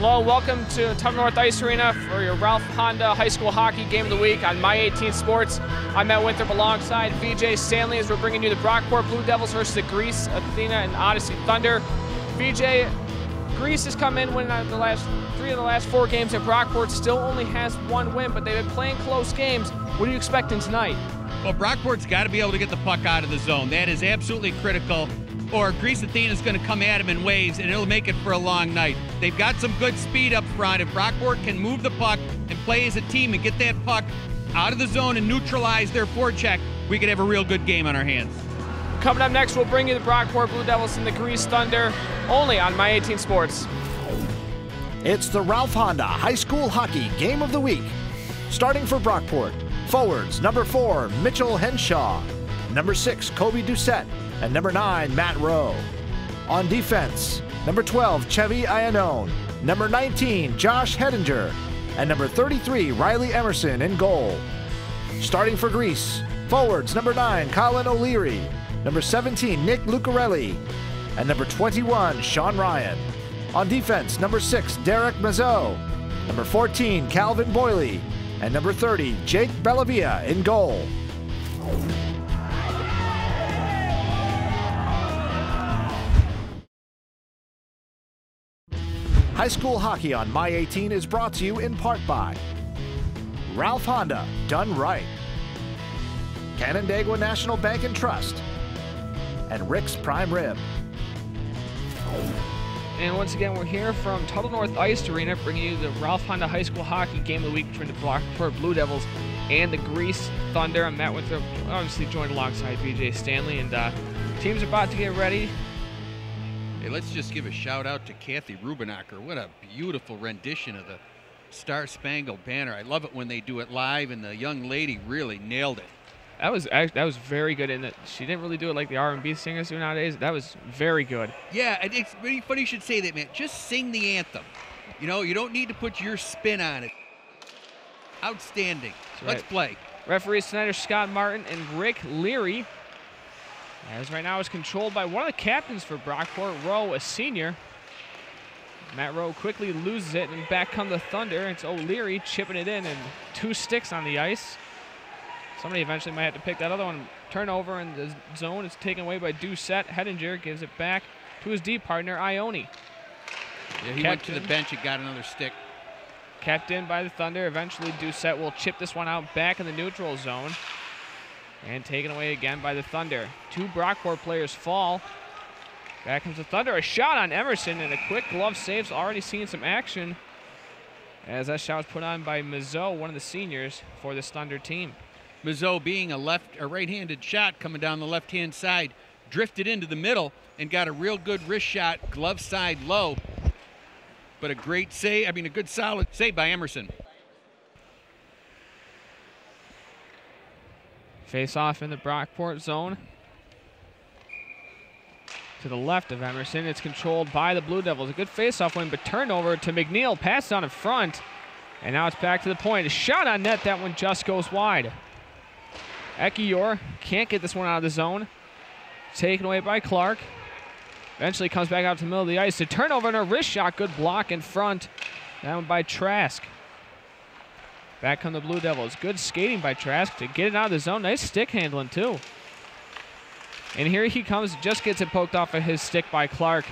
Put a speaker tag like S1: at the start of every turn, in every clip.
S1: Hello, welcome to Tuttle North Ice Arena for your Ralph Honda High School Hockey Game of the Week on My 18 Sports. I'm Matt Winthrop alongside VJ Stanley as we're bringing you the Brockport Blue Devils versus the Greece, Athena, and Odyssey Thunder. VJ, Greece has come in winning three of the last 4 games, and Brockport still only has 1 win, but they've been playing close games. What are you expecting tonight?
S2: Well, Brockport's got to be able to get the puck out of the zone. That is absolutely critical, or Greece Athena is going to come at them in waves, and it'll make it for a long night. They've got some good speed up front. If Brockport can move the puck and play as a team and get that puck out of the zone and neutralize their forecheck, we could have a real good game on our hands.
S1: Coming up next, we'll bring you the Brockport Blue Devils and the Greece Thunder, only on My 18 Sports.
S3: It's the Ralph Honda High School Hockey Game of the Week. Starting for Brockport, forwards number 4, Mitchell Henshaw, number 6, Kobe Doucette, and number 9, Matt Rowe. On defense, number 12, Chevy Iannone, number 19, Josh Hedinger, and number 33, Riley Emerson in goal. Starting for Greece, forwards number 9, Colin O'Leary, number 17, Nick Lucarelli, and number 21, Sean Ryan. On defense, number 6, Derek Mazzeau, number 14, Calvin Boyley, and number 30, Jake Bellavia in goal. High School Hockey on My 18 is brought to you in part by Ralph Honda, done right, Canandaigua National Bank and Trust, and Rick's Prime Rib.
S1: And once again, we're here from Tuttle North Ice Arena, bringing you the Ralph Honda High School Hockey Game of the Week between the Brockport Blue Devils and the Greece Thunder. I'm Matt Winthrop, obviously joined alongside VJ Stanley, and teams are about to get ready.
S2: Hey, let's just give a shout out to Kathy Rubenacher. What a beautiful rendition of the Star Spangled Banner. I love it when they do it live, and the young lady really nailed it.
S1: That was very good, in that she didn't really do it like the R&B singers do nowadays. That was very good.
S2: Yeah, and it's really funny you should say that, man. Just sing the anthem. You know, you don't need to put your spin on it. Outstanding. Let's play.
S1: Referees tonight are Scott Martin and Rick Leary. As right now is controlled by one of the captains for Brockport, Rowe, a senior. Matt Rowe quickly loses it, and back come the Thunder. It's O'Leary chipping it in, and 2 sticks on the ice. Somebody eventually might have to pick that other one. Turnover in the zone. It's taken away by Doucette. Hedinger gives it back to his D partner, Ione.
S2: Yeah, he went to the bench and got another stick.
S1: Kept in by the Thunder. Eventually, Doucette will chip this one out back in the neutral zone. And taken away again by the Thunder. 2 Brockport players fall. Back comes the Thunder. A shot on Emerson, and a quick glove saves. Already seen some action as that shot was put on by Mazzeau, one of the seniors for this Thunder team.
S2: Mazzeau, being a right-handed shot coming down the left-hand side, drifted into the middle and got a real good wrist shot, glove side low. But a great save, a good solid save by Emerson.
S1: Face off in the Brockport zone. To the left of Emerson, it's controlled by the Blue Devils. A good face-off win, but turnover to McNeil. Pass down in front, and now it's back to the point. A shot on net, that one just goes wide. Ekiyor can't get this one out of the zone. Taken away by Clark. Eventually comes back out to the middle of the ice. A turnover and a wrist shot. Good block in front. That one by Trask. Back come the Blue Devils. Good skating by Trask to get it out of the zone. Nice stick handling, too. And here he comes. Just gets it poked off of his stick by Clark.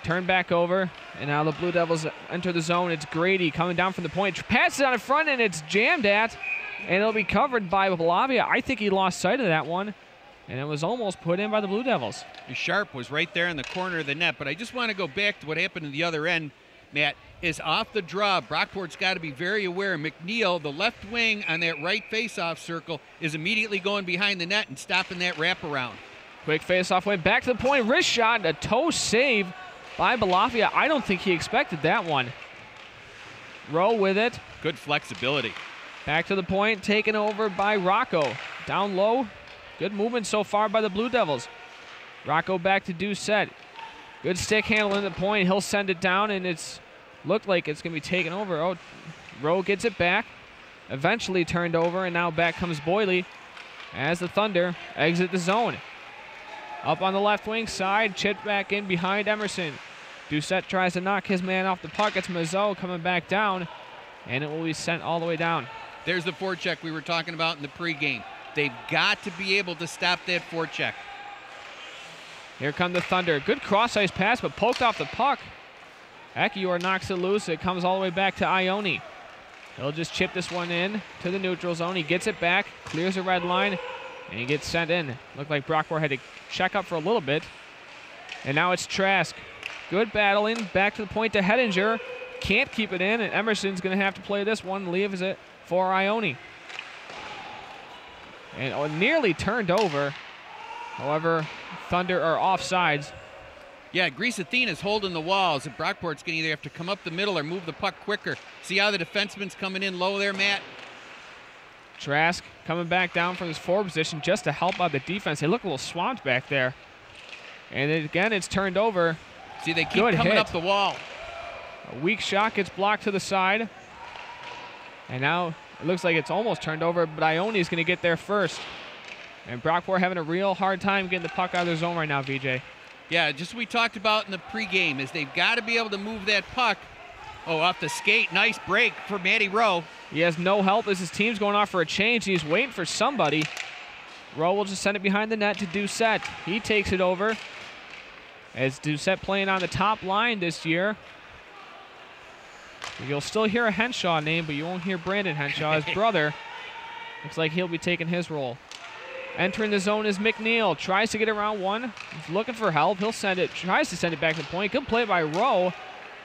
S1: Turn back over. And now the Blue Devils enter the zone. It's Grady coming down from the point. Passes out in front, and it's jammed at. And it'll be covered by Bellavia. I think he lost sight of that one. And it was almost put in by the Blue Devils.
S2: Sharp was right there in the corner of the net. But I just want to go back to what happened in the other end, Matt. Is off the draw. Brockport's got to be very aware. McNeil, the left wing on that right face-off circle, is immediately going behind the net and stopping that wraparound.
S1: Quick face-off went back to the point. Wrist shot, a toe save by Bellavia. I don't think he expected that one. Rowe with it.
S2: Good flexibility.
S1: Back to the point, taken over by Rocco. Down low. Good movement so far by the Blue Devils. Rocco back to Doucette. Good stick handle in the point. He'll send it down, and it's looked like it's going to be taken over. Oh, Rowe gets it back. Eventually turned over, and now back comes Boyley as the Thunder exit the zone. Up on the left wing side, chipped back in behind Emerson. Doucette tries to knock his man off the puck. It's Mazot coming back down, and it will be sent all the way down.
S2: There's the forecheck we were talking about in the pregame. They've got to be able to stop that forecheck.
S1: Here come the Thunder. Good cross-ice pass, but poked off the puck. Ekiyor knocks it loose. It comes all the way back to Ione. He'll just chip this one in to the neutral zone. He gets it back, clears the red line, and he gets sent in. Looked like Brockport had to check up for a little bit. And now it's Trask. Good battling. Back to the point to Hettinger. Can't keep it in, and Emerson's going to have to play this one. Leaves it for Ione. And nearly turned over. However, Thunder are offsides.
S2: Yeah, Grease Athena's holding the walls, and Brockport's going to either have to come up the middle or move the puck quicker. See how the defenseman's coming in low there, Matt?
S1: Trask coming back down from his forward position just to help out the defense. They look a little swamped back there. And again, it's turned over.
S2: See, they keep
S1: Good
S2: coming
S1: hit.
S2: up the wall.
S1: A weak shot gets blocked to the side. And now it looks like it's almost turned over, but Ione's going to get there first. And Brockport having a real hard time getting the puck out of their zone right now, VJ.
S2: Yeah, just what we talked about in the pregame is they've got to be able to move that puck. Oh, off the skate. Nice break for Matty Rowe.
S1: He has no help as his team's going off for a change. He's waiting for somebody. Rowe will just send it behind the net to Doucette. He takes it over. As Doucette playing on the top line this year. You'll still hear a Henshaw name, but you won't hear Brandon Henshaw, his brother. Looks like he'll be taking his role. Entering the zone is McNeil. Tries to get around one. He's looking for help. He'll send it. Tries to send it back to the point. Good play by Rowe.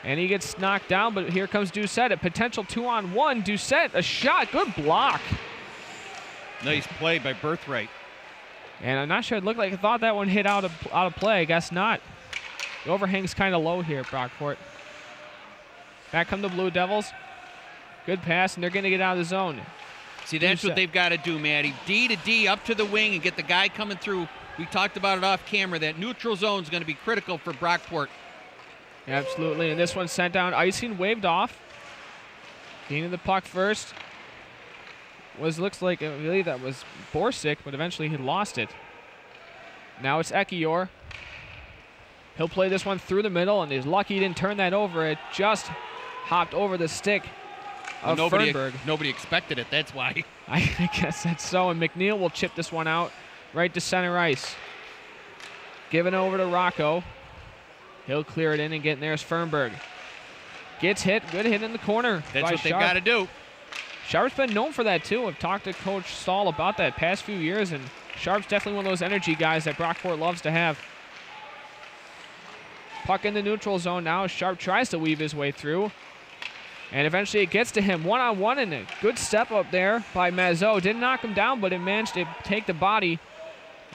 S1: And he gets knocked down, but here comes Doucette. A potential 2-on-1. Doucette, a shot. Good block.
S2: Nice play by Birthright.
S1: And I'm not sure. It looked like I thought that one hit out of play. I guess not. The overhang's kind of low here at Brockport. Back come the Blue Devils. Good pass, and they're going to get out of the zone.
S2: See, that's what they've got to do, Matty. D to D up to the wing and get the guy coming through. We talked about it off camera. That neutral zone is going to be critical for Brockport.
S1: Absolutely, and this one sent down. Icing waved off. Gaining the puck first. Looks like, I believe that was Borsic, but eventually he lost it. Now it's Ekiyor. He'll play this one through the middle, and he's lucky he didn't turn that over. It just hopped over the stick of Fernberg.
S2: Nobody expected it, that's why.
S1: I guess that's so, and McNeil will chip this one out right to center ice. Giving over to Rocco. He'll clear it in and get in there is Fernberg. Gets hit, good hit in the corner.
S2: That's what they've got to do.
S1: Sharp's been known for that too. I've talked to Coach Stahl about that past few years, and Sharp's definitely one of those energy guys that Brockport loves to have. Puck in the neutral zone now. Sharp tries to weave his way through. And eventually it gets to him. One-on-one, and a good step up there by Mazot. Didn't knock him down, but it managed to take the body.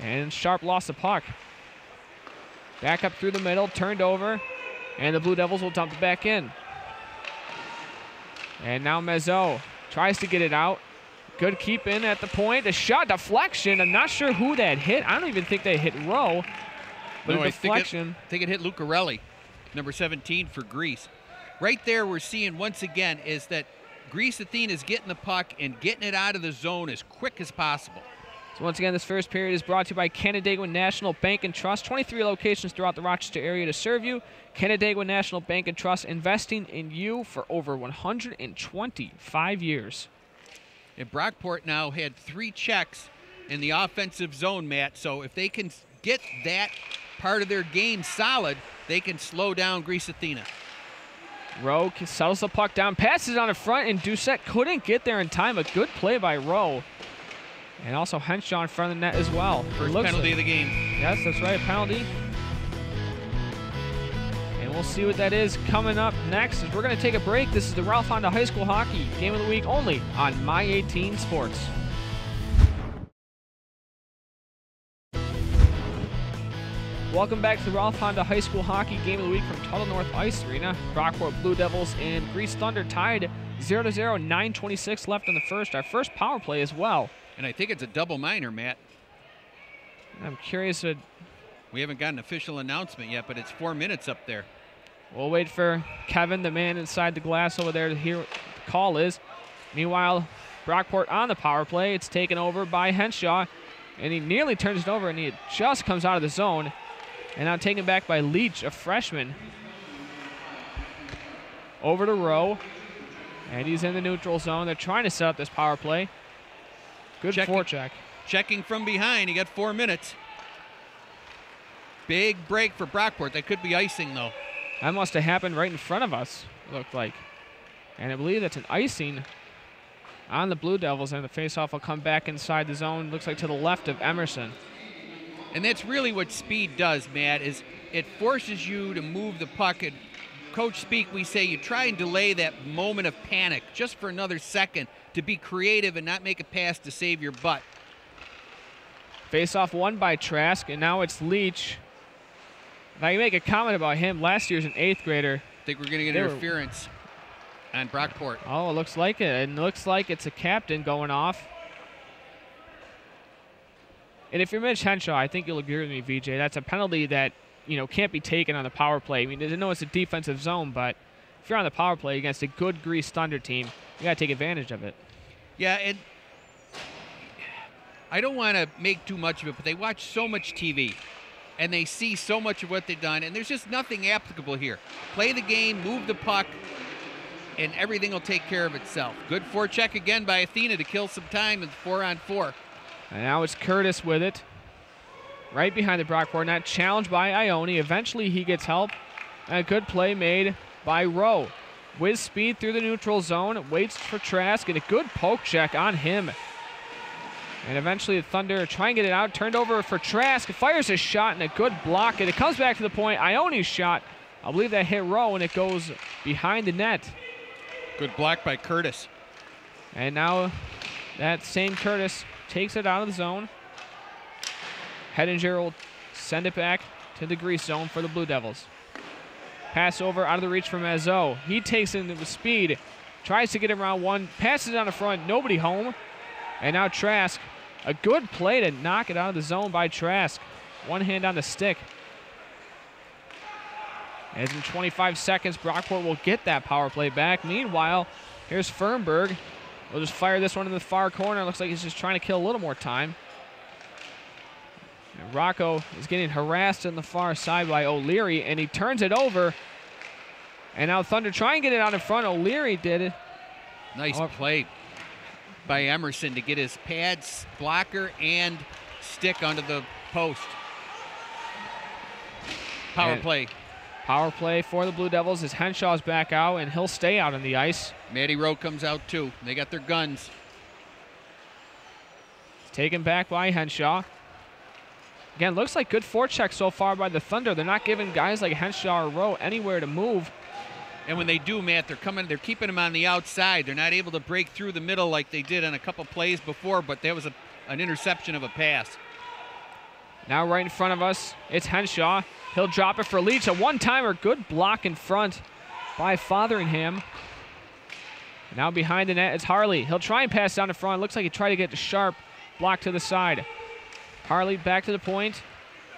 S1: And Sharp lost the puck. Back up through the middle, turned over. And the Blue Devils will dump it back in. And now Mazot tries to get it out. Good keep in at the point. A shot deflection. I'm not sure who that hit. I don't even think they hit Rowe. But
S2: no,
S1: a deflection.
S2: I think it hit Lucarelli, number 17 for Grease. Right there we're seeing once again is that Grease Athena is getting the puck and getting it out of the zone as quick as possible.
S1: So once again, this first period is brought to you by Canandaigua National Bank and Trust. 23 locations throughout the Rochester area to serve you. Canandaigua National Bank and Trust, investing in you for over 125 years.
S2: And Brockport now had 3 checks in the offensive zone, Matt. So if they can get that part of their game solid, they can slow down Grease Athena.
S1: Rowe settles the puck down, passes on the front, and Doucette couldn't get there in time. A good play by Rowe. And also Henshaw in front of the net as well.
S2: First penalty of the game.
S1: Yes, that's right, a penalty. And we'll see what that is coming up next as we're going to take a break. This is the Ralph Honda High School Hockey Game of the Week only on My 18 Sports. Welcome back to the Ralph Honda High School Hockey Game of the Week from Tuttle North Ice Arena. Brockport Blue Devils and Grease Thunder tied 0-0, 9:26 left in the first. Our first power play as well.
S2: And I think it's a double minor, Matt.
S1: I'm curious.
S2: We haven't got an official announcement yet, but it's 4 minutes up there.
S1: We'll wait for Kevin, the man inside the glass over there, to hear what the call is. Meanwhile, Brockport on the power play. It's taken over by Henshaw, and he nearly turns it over, and he just comes out of the zone. And now taken back by Leach, a freshman. Over to Rowe. And he's in the neutral zone. They're trying to set up this power play. Good forecheck.
S2: Checking from behind. He got 4 minutes. Big break for Brockport. That could be icing, though.
S1: That must have happened right in front of us, it looked like. And I believe that's an icing on the Blue Devils, and the faceoff will come back inside the zone. Looks like to the left of Emerson.
S2: And that's really what speed does, Matt, is it forces you to move the puck. And Coach speak, we say you try and delay that moment of panic just for another second to be creative and not make a pass to save your butt.
S1: Faceoff won by Trask, and now it's Leach. Now you make a comment about him. Last year's an 8th grader.
S2: I think we're going to get interference on Brockport.
S1: Oh, it looks like it. And it looks like it's a captain going off. And if you're Mitch Henshaw, I think you'll agree with me, VJ. That's a penalty that, you know, can't be taken on the power play. I mean, I know it's a defensive zone, but if you're on the power play against a good Grease Thunder team, you got to take advantage of it.
S2: Yeah, and I don't want to make too much of it, but they watch so much TV. And they see so much of what they've done, and there's just nothing applicable here. Play the game, move the puck, and everything will take care of itself. Good forecheck again by Athena to kill some time in 4-on-4.
S1: And now it's Curtis with it. Right behind the Brockport net, challenged by Ione. Eventually he gets help. And a good play made by Rowe. With speed through the neutral zone, waits for Trask, and a good poke check on him. And eventually the Thunder try and get it out. Turned over for Trask. Fires a shot and a good block. And it comes back to the point. Ione's shot. I believe that hit Rowe and it goes behind the net.
S2: Good block by Curtis.
S1: And now that same Curtis takes it out of the zone. Hedinger will send it back to the Grease zone for the Blue Devils. Pass over out of the reach from Mazzo. He takes it with speed. Tries to get around one. Passes on the front. Nobody home. And now Trask. A good play to knock it out of the zone by Trask. One hand on the stick. As in 25 seconds, Brockport will get that power play back. Meanwhile, here's Fernberg. We'll just fire this one in the far corner. Looks like he's just trying to kill a little more time. And Rocco is getting harassed on the far side by O'Leary, and he turns it over. And now Thunder try and get it out in front. O'Leary did it.
S2: Nice play by Emerson to get his pads, blocker, and stick onto the post. Power play.
S1: Power play for the Blue Devils as Henshaw's back out, and he'll stay out on the ice.
S2: Matty Rowe comes out too. They got their guns.
S1: It's taken back by Henshaw. Again, looks like good forecheck so far by the Thunder. They're not giving guys like Henshaw or Rowe anywhere to move.
S2: And when they do, Matt, they're keeping them on the outside. They're not able to break through the middle like they did on a couple plays before, but that was an interception of a pass.
S1: Now right in front of us, it's Henshaw. He'll drop it for Leach. A one-timer, good block in front by Fotheringham. Now behind the net, it's Harley. He'll try and pass down the front. Looks like he tried to get to Sharp. Block to the side. Harley back to the point.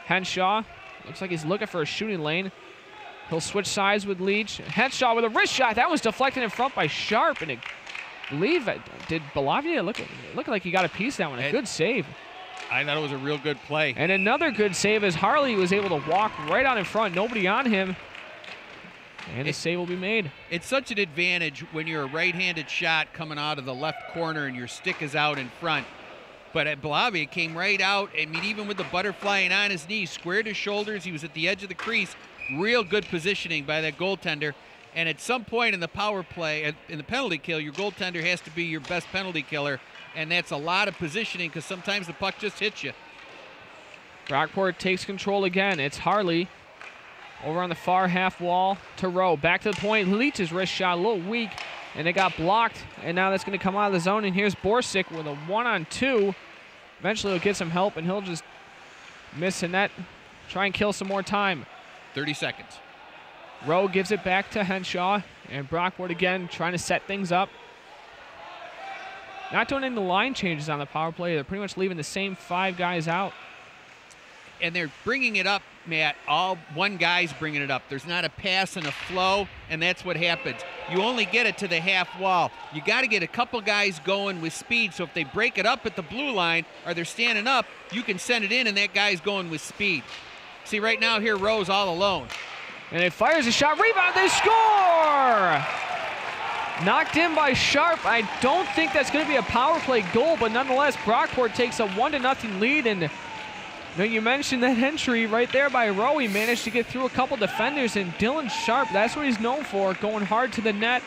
S1: Henshaw. Looks like he's looking for a shooting lane. He'll switch sides with Leach. Henshaw with a wrist shot. That was deflected in front by Sharp. And I believe, did Belavia look like he got a piece of that one. A good save.
S2: I thought it was a real good play.
S1: And another good save as Harley was able to walk right out in front. Nobody on him. And the save will be made.
S2: It's such an advantage when you're a right-handed shot coming out of the left corner and your stick is out in front. But at Belavia came right out. I mean, even with the butterfly and on his knees, squared his shoulders. He was at the edge of the crease. Real good positioning by that goaltender. And at some point in the power play, in the penalty kill, your goaltender has to be your best penalty killer. And that's a lot of positioning because sometimes the puck just hits you.
S1: Brockport takes control again. It's Harley over on the far half wall to Rowe. Back to the point. Leach's wrist shot a little weak, and it got blocked. And now that's going to come out of the zone. And here's Borsick with a 1-on-2. Eventually he'll get some help, and he'll just miss the net. Try and kill some more time.
S2: 30 seconds.
S1: Rowe gives it back to Henshaw, and Brockport again trying to set things up. Not doing any line changes on the power play. They're pretty much leaving the same 5 guys out.
S2: And they're bringing it up, Matt. One guy's bringing it up. There's not a pass and a flow, and that's what happens. You only get it to the half wall. You got to get a couple guys going with speed, so if they break it up at the blue line or they're standing up, you can send it in, and that guy's going with speed. See, right now here, Rowe's all alone.
S1: And it fires a shot. Rebound. They score! Knocked in by Sharp. I don't think that's going to be a power play goal, but nonetheless, Brockport takes a 1-0 lead. And you mentioned that entry right there by Rowe. He managed to get through a couple defenders, and Dylan Sharp, that's what he's known for, going hard to the net.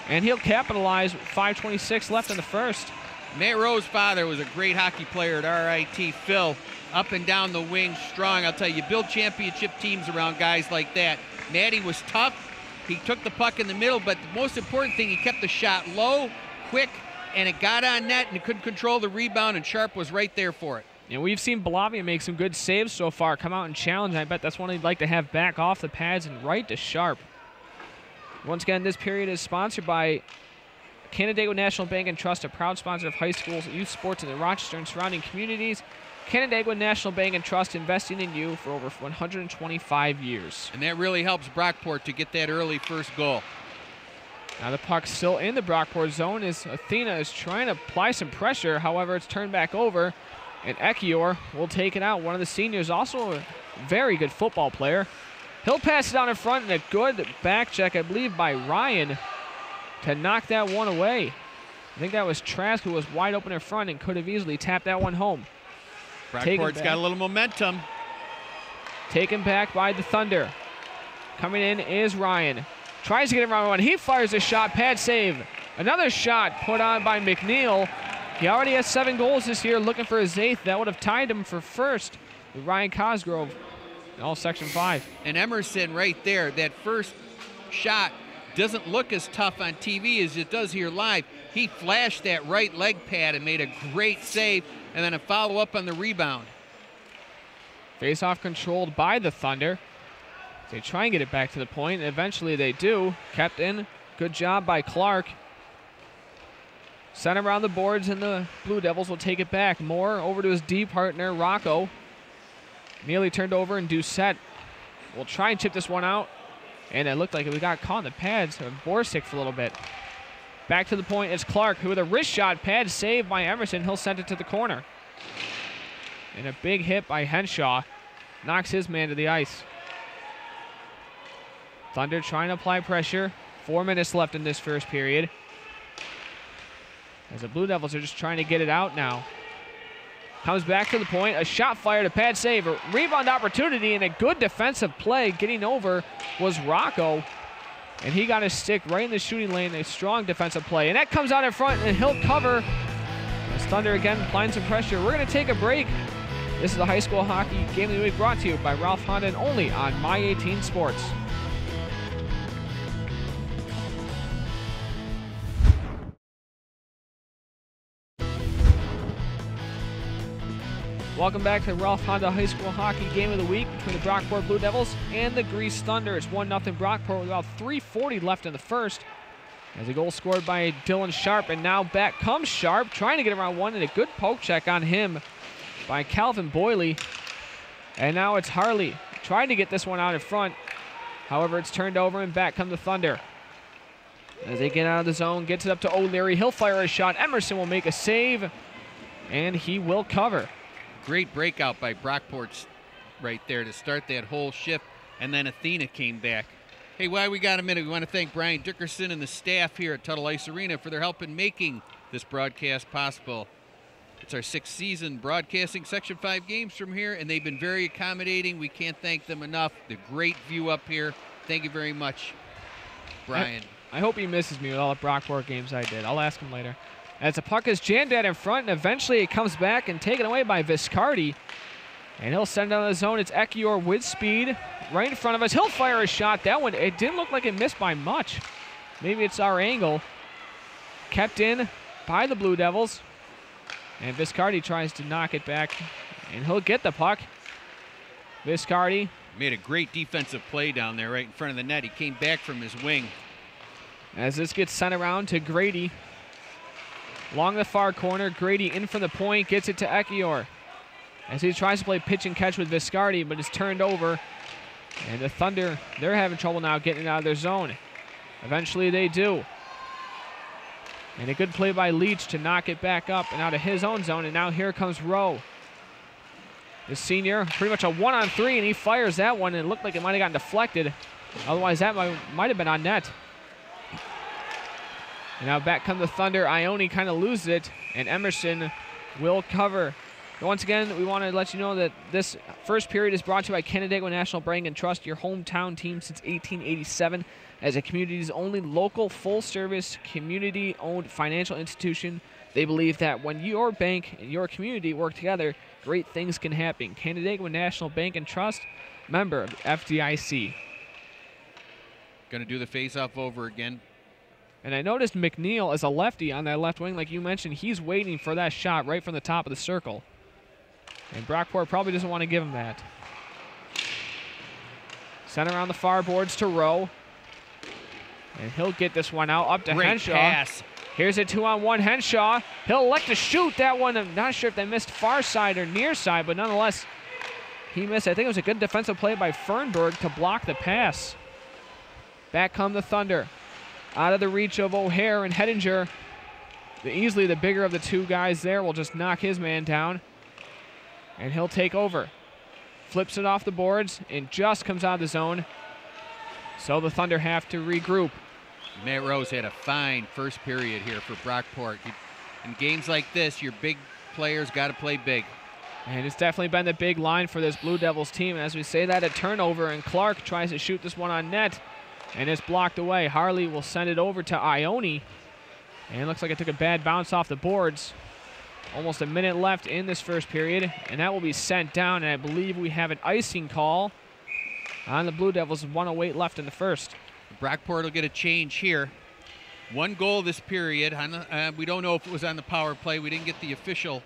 S1: And he'll capitalize with 5:26 left in the first.
S2: Matt Rowe's father was a great hockey player at RIT. Phil, up and down the wing, strong. I'll tell you, build championship teams around guys like that. Matty was tough. He took the puck in the middle, but the most important thing, he kept the shot low, quick, and it got on net, and he couldn't control the rebound, and Sharp was right there for it.
S1: And we've seen Balavia make some good saves so far, come out and challenge. I bet that's one he'd like to have back off the pads and right to Sharp. Once again, this period is sponsored by Canandaigua National Bank and Trust, a proud sponsor of high schools, youth sports in the Rochester and surrounding communities. Canandaigua National Bank and Trust, investing in you for over 125 years.
S2: And that really helps Brockport to get that early first goal.
S1: Now the puck's still in the Brockport zone as Athena is trying to apply some pressure. However, it's turned back over, and Ekior will take it out. One of the seniors, also a very good football player. He'll pass it down in front, and a good back check, I believe, by Ryan to knock that one away. I think that was Trask who was wide open in front and could have easily tapped that one home.
S2: Brockport's got a little momentum.
S1: Taken back by the Thunder. Coming in is Ryan. Tries to get around one. He fires a shot. Pad save. Another shot put on by McNeil. He already has 7 goals this year, looking for his 8th. That would have tied him for first with Ryan Cosgrove in all Section 5.
S2: And Emerson right there, that first shot doesn't look as tough on TV as it does here live. He flashed that right leg pad and made a great save, and then a follow-up on the rebound.
S1: Face-off controlled by the Thunder. They try and get it back to the point, and eventually they do. Kept in. Good job by Clark. Sent around the boards, and the Blue Devils will take it back. Moore over to his D partner, Rocco. Nearly turned over, and Doucette will try and chip this one out. And it looked like we got caught in the pads of Borsick for a little bit. Back to the point is Clark, who with a wrist shot, pad saved by Emerson. He'll send it to the corner. And a big hit by Henshaw knocks his man to the ice. Thunder trying to apply pressure. 4 minutes left in this first period, as the Blue Devils are just trying to get it out now. Comes back to the point. A shot fired, a pad save, a rebound opportunity, and a good defensive play. Getting over was Rocco, and he got his stick right in the shooting lane. A strong defensive play, and that comes out in front, and he'll cover. As Thunder again applying some pressure. We're going to take a break. This is the High School Hockey Game of the Week, brought to you by Ralph Honda and only on My 18 Sports. Welcome back to the Ralph Honda High School Hockey Game of the Week between the Brockport Blue Devils and the Grease Thunder. It's 1-0 Brockport with about 3:40 left in the first. As a goal scored by Dylan Sharp, and now back comes Sharp, trying to get around one, and a good poke check on him by Calvin Boyley. And now it's Harley trying to get this one out in front. However, it's turned over, and back come the Thunder. As they get out of the zone, gets it up to O'Leary. He'll fire a shot. Emerson will make a save, and he will cover.
S2: Great breakout by Brockport right there to start that whole shift, and then Athena came back. Hey, while we got a minute, we want to thank Brian Dickerson and the staff here at Tuttle Ice Arena for their help in making this broadcast possible. It's our 6th season broadcasting Section 5 games from here, and they've been very accommodating. We can't thank them enough. The great view up here. Thank you very much, Brian.
S1: I hope he misses me with all the Brockport games I did. I'll ask him later. As the puck is jammed out in front, and eventually it comes back and taken away by Viscardi. And he'll send it down the zone. It's Ekior with speed right in front of us. He'll fire a shot. That one, it didn't look like it missed by much. Maybe it's our angle. Kept in by the Blue Devils. And Viscardi tries to knock it back, and he'll get the puck. Viscardi
S2: made a great defensive play down there right in front of the net. He came back from his wing.
S1: As this gets sent around to Grady. Along the far corner, Grady in from the point, gets it to Ekior. As he tries to play pitch and catch with Viscardi, but it's turned over. And the Thunder, they're having trouble now getting it out of their zone. Eventually they do. And a good play by Leach to knock it back up and out of his own zone. And now here comes Rowe. the senior. Pretty much a 1-on-3, and he fires that one, and it looked like it might have gotten deflected. Otherwise, that might have been on net. And now back come the Thunder. Ione kind of loses it, and Emerson will cover. But once again, we want to let you know that this first period is brought to you by Canandaigua National Bank and Trust, your hometown team since 1887. As a community's only local, full-service, community-owned financial institution, they believe that when your bank and your community work together, great things can happen. Canandaigua National Bank and Trust, member of the FDIC.
S2: Going to do the face-off over again.
S1: And I noticed McNeil is a lefty on that left wing, like you mentioned. He's waiting for that shot right from the top of the circle. And Brockport probably doesn't want to give him that. Sent around the far boards to Rowe. And he'll get this one out up to
S2: Great
S1: Henshaw.
S2: Pass.
S1: Here's a 2-on-1 Henshaw. He'll elect to shoot that one. I'm not sure if they missed far side or near side, but nonetheless, he missed. I think it was a good defensive play by Fernberg to block the pass. Back come the Thunder. Out of the reach of O'Hare and Hettinger. Easily the bigger of the two guys there will just knock his man down. And he'll take over. Flips it off the boards and just comes out of the zone. So the Thunder have to regroup.
S2: Matt Rose had a fine first period here for Brockport. In games like this, your big players got to play big.
S1: And it's definitely been the big line for this Blue Devils team. And as we say that, a turnover, and Clark tries to shoot this one on net, and it's blocked away. Harley will send it over to Ione. And it looks like it took a bad bounce off the boards. Almost a minute left in this first period, and that will be sent down, and I believe we have an icing call on the Blue Devils. 1:08 left in the first.
S2: Brockport will get a change here. One goal this period. We don't know if it was on the power play. We didn't get the official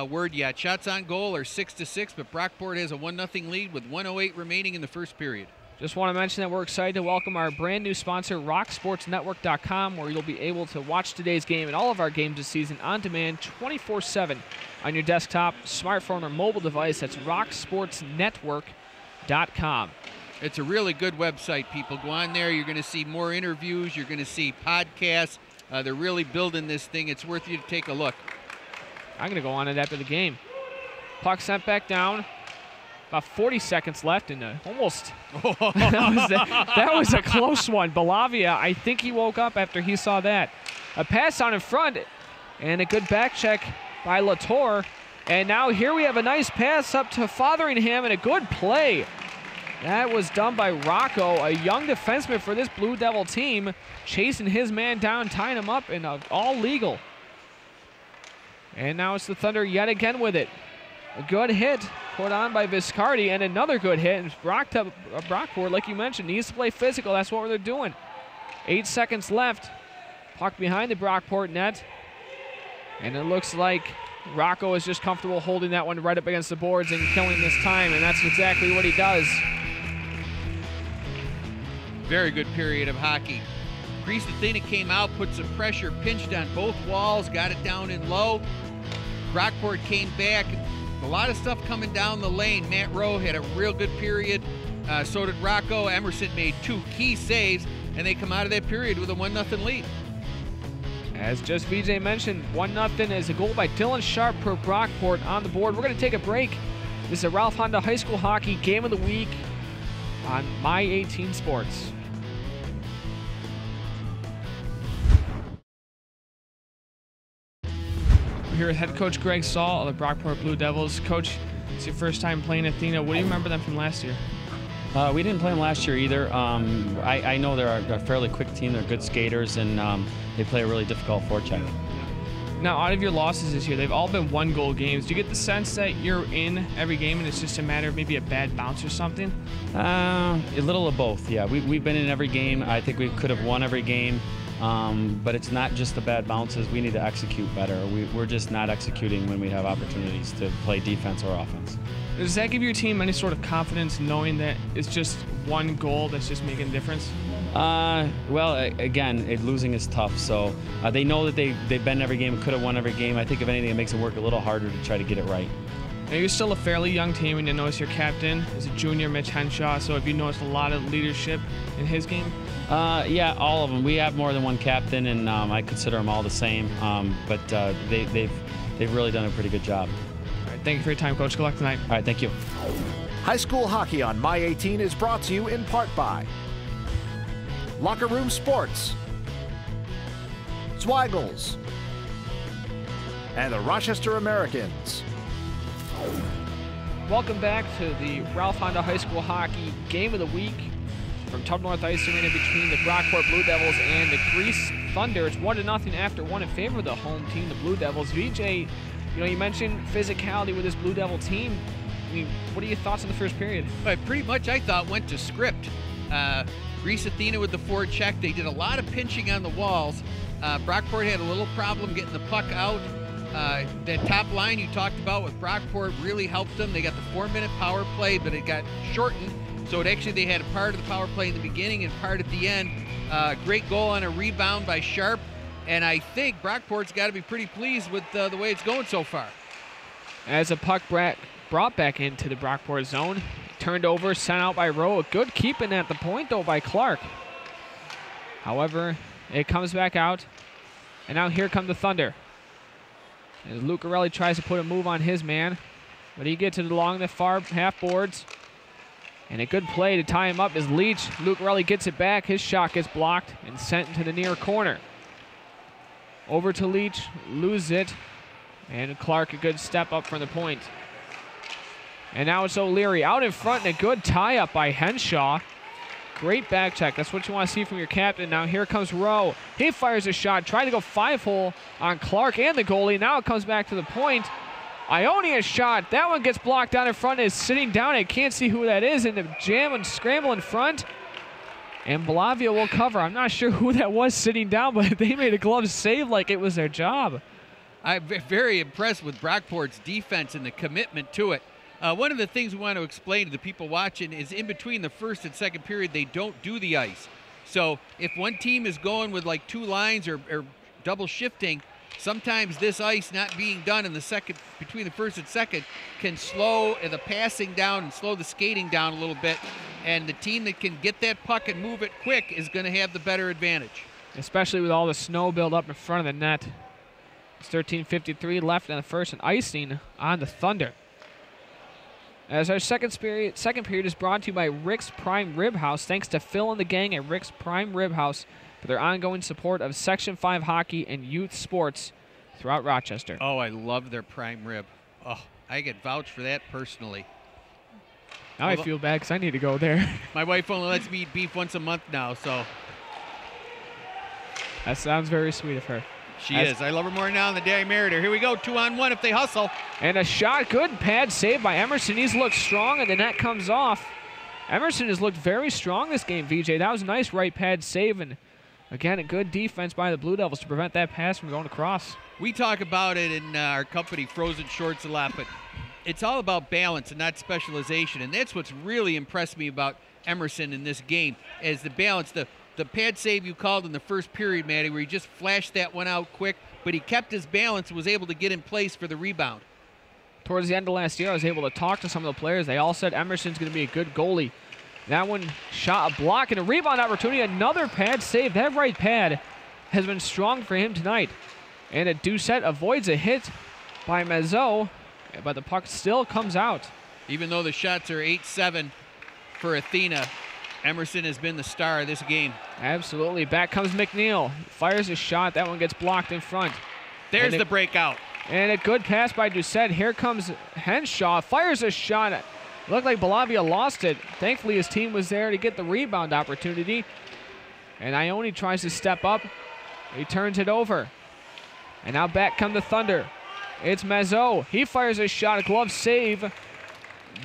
S2: word yet. Shots on goal are 6-6, but Brockport has a 1-0 lead with 1:08 remaining in the first period.
S1: Just want to mention that we're excited to welcome our brand new sponsor, RockSportsNetwork.com, where you'll be able to watch today's game and all of our games this season on demand 24/7 on your desktop, smartphone, or mobile device. That's RockSportsNetwork.com.
S2: It's a really good website, people. Go on there. You're going to see more interviews. You're going to see podcasts. They're really building this thing. It's worth you to take a look.
S1: I'm going to go on it after the game. Puck sent back down. About 40 seconds left, and almost. that was a close one. Balavia, I think he woke up after he saw that. A pass on in front, and a good back check by Latour. And now here we have a nice pass up to Fotheringham, and a good play. That was done by Rocco, a young defenseman for this Blue Devil team, chasing his man down, tying him up, and all legal. And now it's the Thunder yet again with it. A good hit put on by Viscardi, and another good hit. And Brockport, like you mentioned, needs to play physical. That's what they're doing. 8 seconds left. Puck behind the Brockport net. And it looks like Rocco is just comfortable holding that one right up against the boards and killing this time, and that's exactly what he does.
S2: Very good period of hockey. Grease Athena came out, put some pressure, pinched on both walls, got it down in low. Brockport came back. A lot of stuff coming down the lane. Matt Rowe had a real good period. So did Rocco. Emerson made 2 key saves, and they come out of that period with a 1-0 lead.
S1: As just VJ mentioned, 1-0 is a goal by Dylan Sharp per Brockport on the board. We're going to take a break. This is a Ralph Honda High School Hockey Game of the Week on My 18 Sports. We're here with head coach Greg Saul of the Brockport Blue Devils. Coach, it's your first time playing Athena. What do you remember them from last year?
S4: We didn't play them last year either. I know they're a fairly quick team. They're good skaters, and they play a really difficult forecheck.
S1: Now, out of your losses this year, they've all been 1-goal games. Do you get the sense that you're in every game and it's just a matter of maybe a bad bounce or something?
S4: A little of both, yeah. We've been in every game. I think we could have won every game, but it's not just the bad bounces. We need to execute better. We're just not executing when we have opportunities to play defense or offense.
S1: Does that give your team any sort of confidence knowing that it's just 1 goal that's just making a difference?
S4: Well, again, losing is tough, so they know that they've been in every game, could have won every game. I think if anything, it makes it work a little harder to try to get it right.
S1: Now, you're still a fairly young team, and you notice your captain is a junior, Mitch Henshaw, so have you noticed a lot of leadership in his game?
S4: Yeah, all of them. We have more than one captain, and I consider them all the same, but they've really done a pretty good job.
S1: Thank you for your time, Coach. Good luck tonight.
S4: All right, thank you.
S3: High school hockey on My 18 is brought to you in part by Locker Room Sports, Zweigels, and the Rochester Americans.
S1: Welcome back to the Ralph Honda High School Hockey Game of the Week from Tuttle North Ice Arena between the Brockport Blue Devils and the Grease Thunder. It's 1-0 after one in favor of the home team, the Blue Devils. VJ, you mentioned physicality with this Blue Devil team. I mean, what are your thoughts on the first period?
S2: Well, pretty much, I thought, went to script. Grease Athena with the forecheck. They did a lot of pinching on the walls. Brockport had a little problem getting the puck out. That top line you talked about with Brockport really helped them. They got the 4-minute power play, but it got shortened. So they had a part of the power play in the beginning and part at the end. Great goal on a rebound by Sharp. And I think Brockport's got to be pretty pleased with the way it's going so far.
S1: As a puck brought back into the Brockport zone, turned over, sent out by Rowe. A good keeping at the point, though, by Clark. However, it comes back out. And now here come the Thunder. As Lucarelli tries to put a move on his man, but he gets it along the far half boards. And a good play to tie him up is Leach. Lucarelli gets it back. His shot gets blocked and sent into the near corner. Over to Leach, loses it. And Clark, a good step up from the point. And now it's O'Leary out in front, and a good tie-up by Henshaw. Great back check. That's what you want to see from your captain. Now here comes Rowe. He fires a shot, trying to go 5-hole on Clark and the goalie. Now it comes back to the point. Ionia's shot. That one gets blocked down in front. Is sitting down. I can't see who that is. And the jam and scramble in front. And Belavia will cover. I'm not sure who that was sitting down, but they made a glove save like it was their job.
S2: I'm very impressed with Brockport's defense and the commitment to it. One of the things we want to explain to the people watching is in between the first and second period, they don't do the ice. So if one team is going with like two lines or double shifting, sometimes this ice not being done in the second, between the first and second, can slow the passing down and slow the skating down a little bit. And the team that can get that puck and move it quick is going to have the better advantage.
S1: Especially with all the snow build up in front of the net. It's 13:53 left in the first and icing on the Thunder. As our second period is brought to you by Rick's Prime Rib House. Thanks to Phil and the gang at Rick's Prime Rib House for their ongoing support of Section 5 hockey and youth sports throughout Rochester.
S2: Oh, I love their prime rib. Oh, I get vouch for that personally.
S1: Now I feel bad because I need to go there.
S2: My wife only lets me eat beef once a month now, so.
S1: That sounds very sweet of her.
S2: She is. I love her more now than the day I married her. Here we go, 2-on-1 if they hustle.
S1: And a shot, good pad save by Emerson. He's looked strong, and the net comes off. Emerson has looked very strong this game, VJ. That was a nice right pad save, and again, a good defense by the Blue Devils to prevent that pass from going across.
S2: We talk about it in our company, Frozen Shorts, a lot, but it's all about balance and not specialization, and that's what's really impressed me about Emerson in this game, is the balance. The pad save you called in the first period, Matty, where he just flashed that one out quick, but he kept his balance and was able to get in place for the rebound.
S1: Towards the end of last year, I was able to talk to some of the players. They all said Emerson's going to be a good goalie. That one shot a block and a rebound opportunity. Another pad save. That right pad has been strong for him tonight. And a Doucette avoids a hit by Mazot, but the puck still comes out.
S2: Even though the shots are 8-7 for Athena, Emerson has been the star of this game.
S1: Absolutely. Back comes McNeil. Fires a shot. That one gets blocked in front.
S2: There's the breakout.
S1: And a good pass by Doucette. Here comes Henshaw. Fires a shot. Looked like Belavia lost it. Thankfully, his team was there to get the rebound opportunity. And Ione tries to step up. He turns it over. And now back come the Thunder. It's Mazot. He fires a shot. A glove save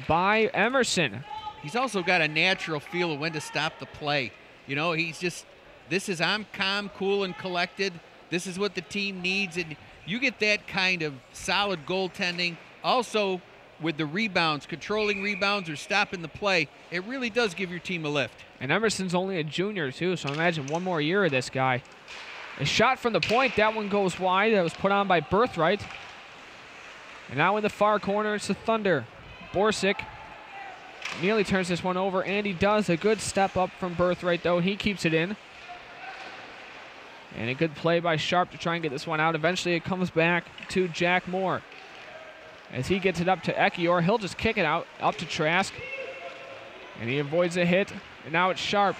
S1: by Emerson.
S2: He's also got a natural feel of when to stop the play. You know, he's just, I'm calm, cool, and collected. This is what the team needs. And you get that kind of solid goaltending. Also, with the rebounds, controlling rebounds or stopping the play, it really does give your team a lift.
S1: And Emerson's only a junior, too, so imagine one more year of this guy. A shot from the point. That one goes wide. That was put on by Birthright. And now in the far corner, it's the Thunder. Borsick nearly turns this one over, and he does. A good step up from Birthright, though. He keeps it in. And a good play by Sharp to try and get this one out. Eventually, it comes back to Jack Moore. as he gets it up to Ekior. He'll just kick it out, up to Trask. And he avoids a hit. And now it's Sharp.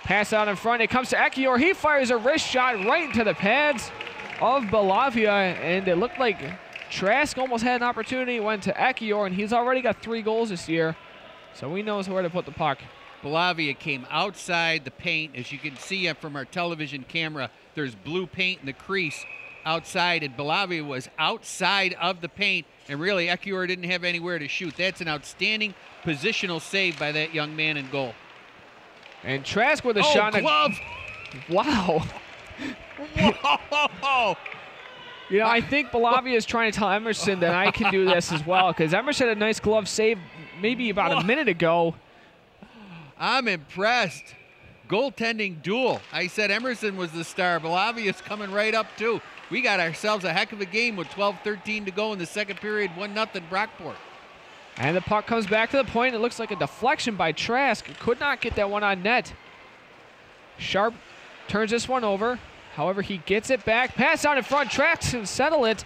S1: Pass out in front. It comes to Ekior. He fires a wrist shot right into the pads of Balavia. And it looked like Trask almost had an opportunity. It went to Ekior, and he's already got 3 goals this year. So he knows where to put the puck.
S2: Balavia came outside the paint. As you can see from our television camera, there's blue paint in the crease outside, and Balavia was outside of the paint, and really Ekior didn't have anywhere to shoot. That's an outstanding positional save by that young man in goal.
S1: And Trask with a shot.
S2: Glove!
S1: Wow.
S2: Whoa!
S1: You know, I think Balavia is trying to tell Emerson that I can do this as well, because Emerson had a nice glove save maybe about a minute ago.
S2: I'm impressed. Goaltending duel. I said Emerson was the star. Balavia's coming right up, too. We got ourselves a heck of a game with 12-13 to go in the second period, 1-0 Brockport.
S1: And the puck comes back to the point. It looks like a deflection by Trask. Could not get that one on net. Sharp turns this one over. However, he gets it back. Pass out in front. Trask can settle it.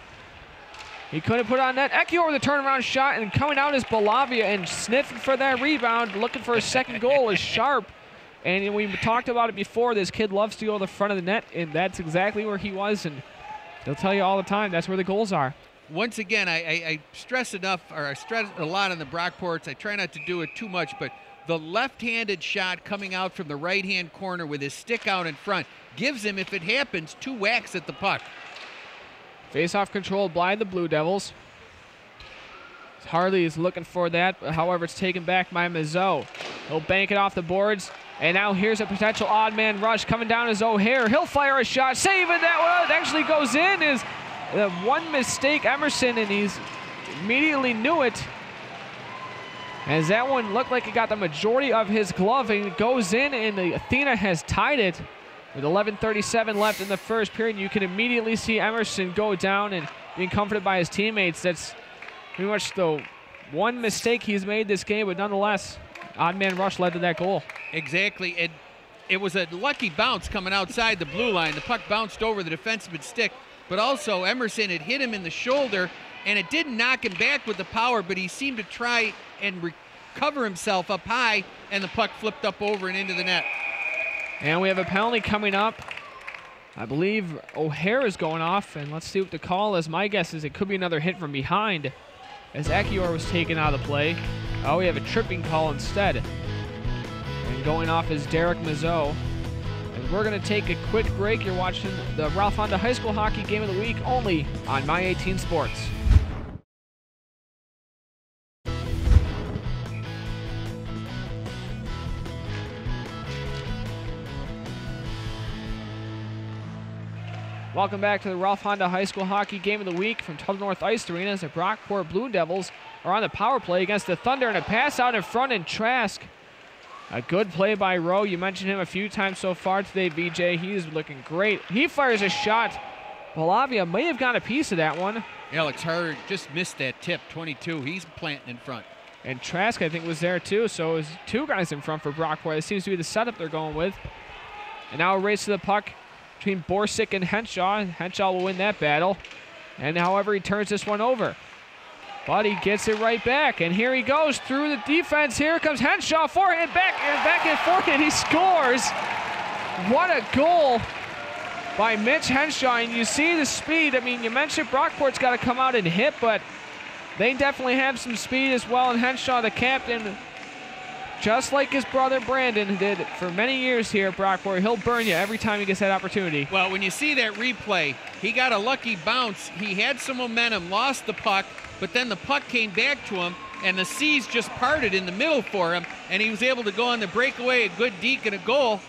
S1: He couldn't put it on net. Ekior with a turnaround shot, and coming out is Balavia, and sniffing for that rebound, looking for his second goal is Sharp. And we talked about it before. This kid loves to go to the front of the net, and that's exactly where he was. And they'll tell you all the time that's where the goals are.
S2: Once again, I stress enough, or I stress a lot on the Brockports. I try not to do it too much, but the left-handed shot coming out from the right-hand corner with his stick out in front gives him, if it happens, 2 whacks at the puck.
S1: Face-off controlled by the Blue Devils. Harley is looking for that, but however, it's taken back by Mazzeau. He'll bank it off the boards, and now here's a potential odd man rush coming down as O'Hare. He'll fire a shot, save it. That one actually goes in. Is one mistake, Emerson, and he's immediately knew it. As that one looked like it got the majority of his glove, and it goes in, and the Athena has tied it. With 11:37 left in the first period, you can immediately see Emerson go down and being comforted by his teammates. That's pretty much the one mistake he's made this game, but nonetheless, odd man rush led to that goal.
S2: Exactly. It was a lucky bounce coming outside the blue line. The puck bounced over the defenseman's stick, but also Emerson had hit him in the shoulder, and it didn't knock him back with the power, but he seemed to try and recover himself up high, and the puck flipped up over and into the net.
S1: And we have a penalty coming up. I believe O'Hare is going off, and let's see what the call is. My guess is it could be another hit from behind as Ekior was taken out of the play. Oh, we have a tripping call instead. And going off is Derek Mazzeau. And we're going to take a quick break. You're watching the Ralph Honda High School Hockey Game of the Week only on My 18 Sports. Welcome back to the Ralph Honda High School Hockey Game of the Week from Tuttle North Ice Arena as the Brockport Blue Devils are on the power play against the Thunder, and a pass out in front in Trask. A good play by Rowe. You mentioned him a few times so far today, BJ. He is looking great. He fires a shot. Balavia may have got a piece of that one.
S2: Alex Harder just missed that tip, 22. He's planting in front.
S1: And Trask, I think, was there too, so it was 2 guys in front for Brockport. It seems to be the setup they're going with. And now a race to the puck between Borsick and Henshaw. Henshaw will win that battle. And however, he turns this one over. But he gets it right back. And here he goes through the defense. Here comes Henshaw, forehand, back and forehand. He scores. What a goal by Mitch Henshaw. And you see the speed. I mean, you mentioned Brockport's got to come out and hit, but they definitely have some speed as well. And Henshaw, the captain, just like his brother Brandon did for many years here at Brockport, he'll burn you every time he gets that opportunity.
S2: Well, when you see that replay, he got a lucky bounce. He had some momentum, lost the puck, but then the puck came back to him, and the seas just parted in the middle for him, and he was able to go on the breakaway, a good deke and a goal.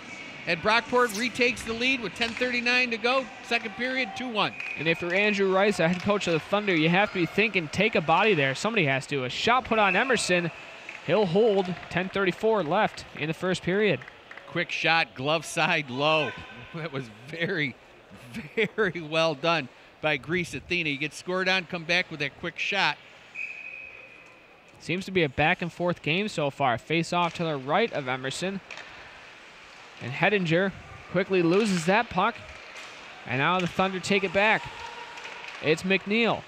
S2: And Brockport retakes the lead with 10:39 to go, second period, 2-1.
S1: And if you're Andrew Rice, the head coach of the Thunder, you have to be thinking, take a body there. Somebody has to. A shot put on Emerson. He'll hold. 10:34 left in the first period.
S2: Quick shot, glove side low. That was very, very well done by Grease Athena. He gets scored on, come back with that quick shot.
S1: Seems to be a back and forth game so far. Face off to the right of Emerson. And Hedinger quickly loses that puck. And now the Thunder take it back. It's McNeil.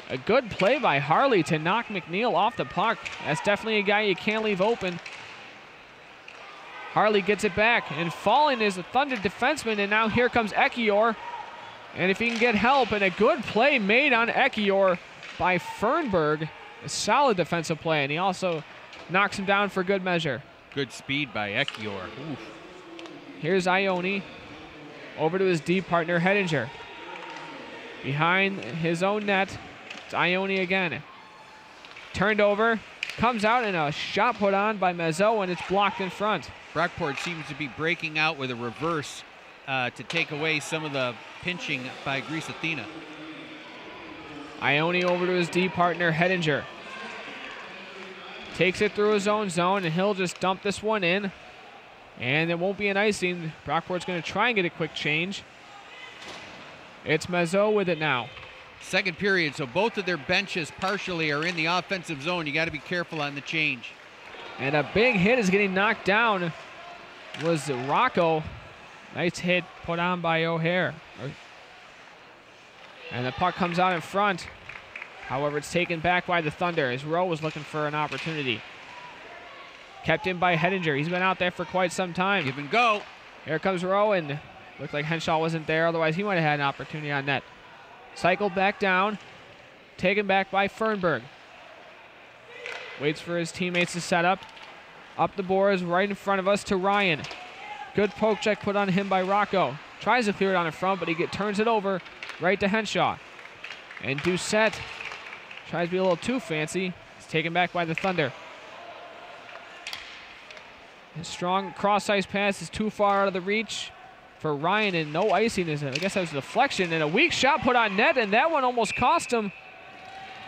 S1: A good play by Harley to knock McNeil off the puck. That's definitely a guy you can't leave open. Harley gets it back, and falling is a Thunder defenseman, and now here comes Ekiyor. And if he can get help, and a good play made on Ekiyor by Fernberg. A solid defensive play, and he also knocks him down for good measure.
S2: Good speed by Ekiyor. Oof.
S1: Here's Ione over to his D partner, Hedinger. Behind his own net, it's Ione again. Turned over, comes out, and a shot put on by Mazzo, and it's blocked in front.
S2: Brockport seems to be breaking out with a reverse to take away some of the pinching by Grease Athena.
S1: Ione over to his D partner, Hedinger. Takes it through his own zone, and he'll just dump this one in. And it won't be an icing. Brockport's going to try and get a quick change. It's Mazzo with it now.
S2: Second period, so both of their benches partially are in the offensive zone. You got to be careful on the change.
S1: And a big hit is getting knocked down. Was Rocco. Nice hit put on by O'Hare. And the puck comes out in front. However, it's taken back by the Thunder as Rowe was looking for an opportunity. Kept in by Hedinger. He's been out there for quite some time.
S2: Give and go.
S1: Here comes Rowe, and looked like Henshaw wasn't there. Otherwise, he might have had an opportunity on net. Cycled back down. Taken back by Fernberg. Waits for his teammates to set up. Up the boards right in front of us to Ryan. Good poke check put on him by Rocco. Tries to clear it on the front, but he turns it over right to Henshaw. And Doucette tries to be a little too fancy. He's taken back by the Thunder. A strong cross-ice pass is too far out of the reach for Ryan, and no icing. I guess that was a deflection, and a weak shot put on net, and that one almost cost him.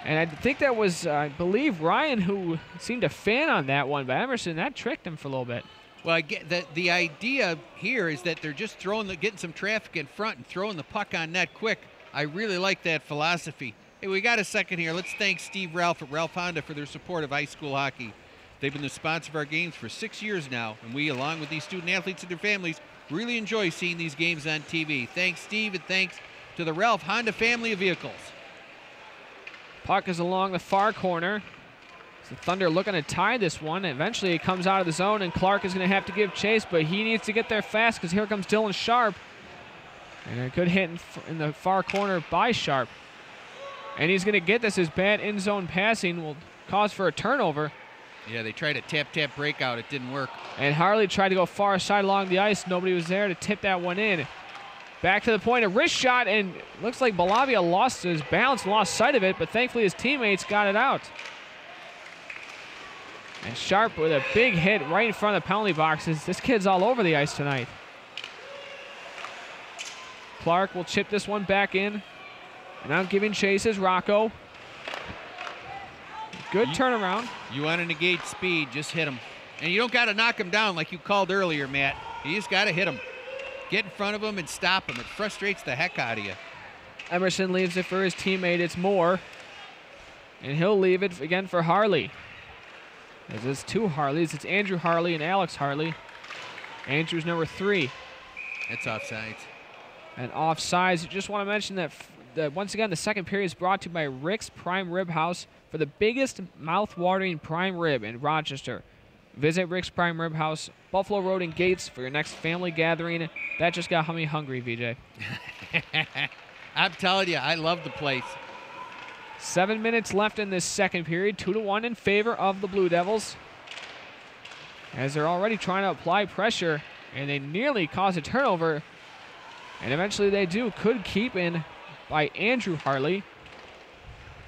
S1: And I think that was, I believe, Ryan who seemed to fan on that one, but Emerson, that tricked him for a little bit.
S2: Well, I get that the idea here is that they're just getting some traffic in front and throwing the puck on net quick. I really like that philosophy. Hey, we got a second here. Let's thank Steve Ralph at Ralph Honda for their support of high school hockey. They've been the sponsor of our games for 6 years now, and we, along with these student athletes and their families, really enjoy seeing these games on TV. Thanks, Steve, and thanks to the Ralph Honda family of vehicles.
S1: Puck is along the far corner. The Thunder looking to tie this one. Eventually it comes out of the zone, and Clark is going to have to give chase, but he needs to get there fast because here comes Dylan Sharp. And a good hit in the far corner by Sharp. And he's going to get this. His bad in-zone passing will cause for a turnover.
S2: Yeah, they tried a tap-tap breakout. It didn't work.
S1: And Harley tried to go far side along the ice. Nobody was there to tip that one in. Back to the point, a wrist shot, and looks like Balavia lost his balance, lost sight of it, but thankfully his teammates got it out. And Sharp with a big hit right in front of the penalty boxes. This kid's all over the ice tonight. Clark will chip this one back in. And now giving chase is Rocco. Good turnaround.
S2: You want to negate speed, just hit him. And you don't got to knock him down like you called earlier, Matt. You just got to hit him. Get in front of him and stop him. It frustrates the heck out of you.
S1: Emerson leaves it for his teammate. It's Moore. And he'll leave it again for Harley. There's two Harleys. It's Andrew Harley and Alex Harley. Andrew's number 3.
S2: That's offsides.
S1: And offsides. Just want to mention that once again, the second period is brought to you by Rick's Prime Rib House for the biggest mouth-watering prime rib in Rochester. Visit Rick's Prime Rib House, Buffalo Road and Gates for your next family gathering. That just got me hungry, VJ.
S2: I'm telling you, I love the place.
S1: 7 minutes left in this second period, 2-1 in favor of the Blue Devils. As they're already trying to apply pressure, and they nearly cause a turnover. And eventually they do. Could keep in by Andrew Harley.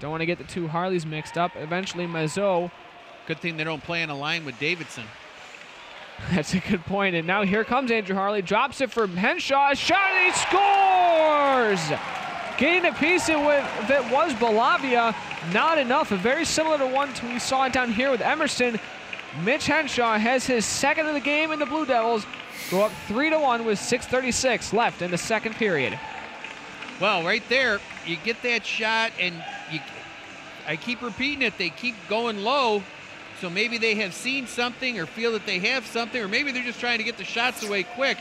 S1: Don't want to get the two Harleys mixed up. Eventually Mazzo.
S2: Good thing they don't play on a line with Davidson.
S1: That's a good point. And now here comes Andrew Harley. Drops it for Henshaw. A shot, and he scores! Getting a piece of it was Balavia. Not enough. Very similar to one we saw down here with Emerson. Mitch Henshaw has his second of the game, and the Blue Devils go up 3-1 with 6:36 left in the second period.
S2: Well, right there, you get that shot, and I keep repeating it. They keep going low, so maybe they have seen something or feel that they have something, or maybe they're just trying to get the shots away quick.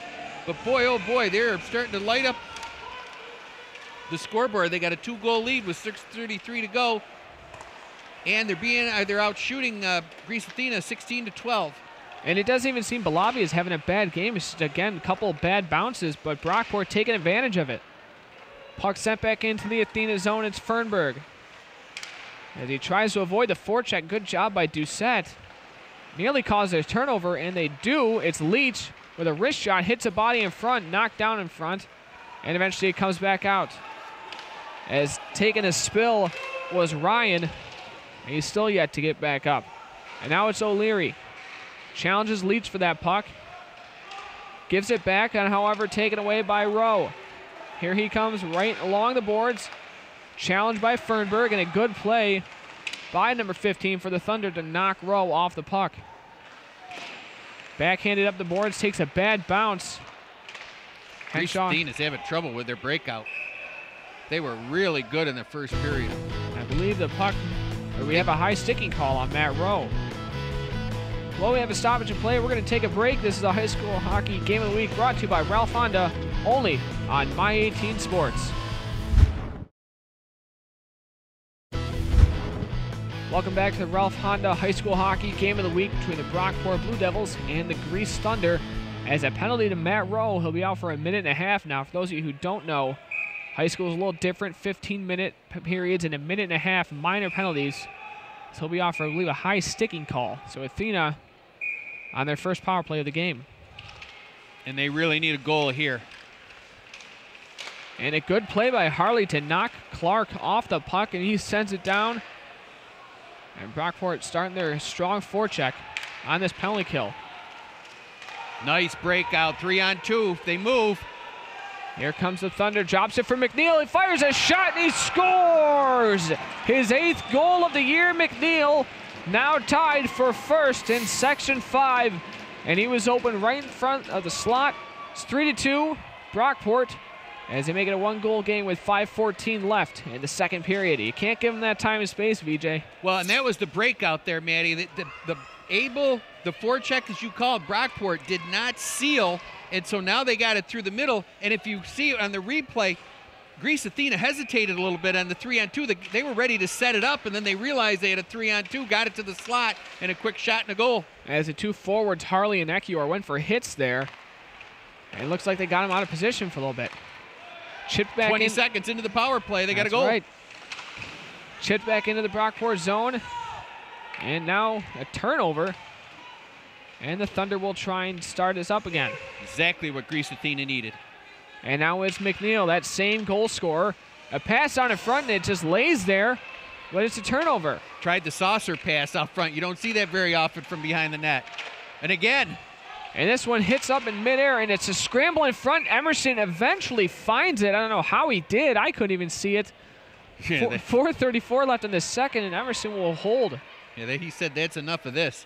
S2: But boy, oh boy, they're starting to light up. the scoreboard. They got a 2-goal lead with 6:33 to go. And they're out shooting Greece Athena 16-12.
S1: And it doesn't even seem Balabi is having a bad game. It's just, again, a couple of bad bounces, but Brockport taking advantage of it. Puck sent back into the Athena zone. It's Fernberg. As he tries to avoid the forecheck. Good job by Doucette. Nearly caused a turnover, and they do. It's Leach with a wrist shot. Hits a body in front, knocked down in front, and eventually it comes back out. As taking a spill was Ryan. He's still yet to get back up. And now it's O'Leary. Challenges Leach for that puck. Gives it back, and however taken away by Rowe. Here he comes right along the boards. Challenged by Fernberg, and a good play by number 15 for the Thunder to knock Rowe off the puck. Backhanded up the boards, takes a bad bounce.
S2: Greece Athena is having trouble with their breakout. They were really good in the first period.
S1: I believe the puck, or we have a high sticking call on Matt Rowe. Well, we have a stoppage in play. We're going to take a break. This is the High School Hockey Game of the Week brought to you by Ralph Honda, only on My 18 Sports. Welcome back to the Ralph Honda High School Hockey Game of the Week between the Brockport Blue Devils and the Greece Thunder. As a penalty to Matt Rowe, he'll be out for a minute and a half now. For those of you who don't know, high school is a little different, 15-minute periods and a minute and a half minor penalties. So he'll be off for, I believe, a high sticking call. So Athena on their first power play of the game.
S2: And they really need a goal here.
S1: And a good play by Harley to knock Clark off the puck, and he sends it down. And Brockport starting their strong forecheck on this penalty kill.
S2: Nice breakout, 3-on-2. They move.
S1: Here comes the Thunder, drops it for McNeil. He fires a shot, and he scores! His 8th goal of the year, McNeil, now tied for first in Section 5. And he was open right in front of the slot. It's 3-2, Brockport, as they make it a 1-goal game with 5:14 left in the second period. You can't give them that time and space, VJ.
S2: Well, and that was the breakout there, Matty. The forecheck, as you call it, Brockport, did not seal, and so now they got it through the middle. And if you see it on the replay, Greece Athena hesitated a little bit on the 3-on-2. They were ready to set it up, and then they realized they had a 3-on-2, got it to the slot, and a quick shot and a goal.
S1: As the two forwards, Harley and Ekior, went for hits there. And it looks like they got him out of position for a little bit. Chipped back
S2: 20
S1: in.
S2: seconds into the power play, they got a goal.
S1: Right. Chipped back into the Brockport zone. And now a turnover. And the Thunder will try and start this up again.
S2: Exactly what Greece Athena needed.
S1: And now it's McNeil, that same goal scorer. A pass on in front, and it just lays there, but it's a turnover.
S2: Tried the saucer pass out front. You don't see that very often from behind the net. And again.
S1: And this one hits up in midair, and it's a scramble in front. Emerson eventually finds it. I don't know how he did. I couldn't even see it. 4:34 left in the second, and Emerson will hold.
S2: Yeah, he said that's enough of this.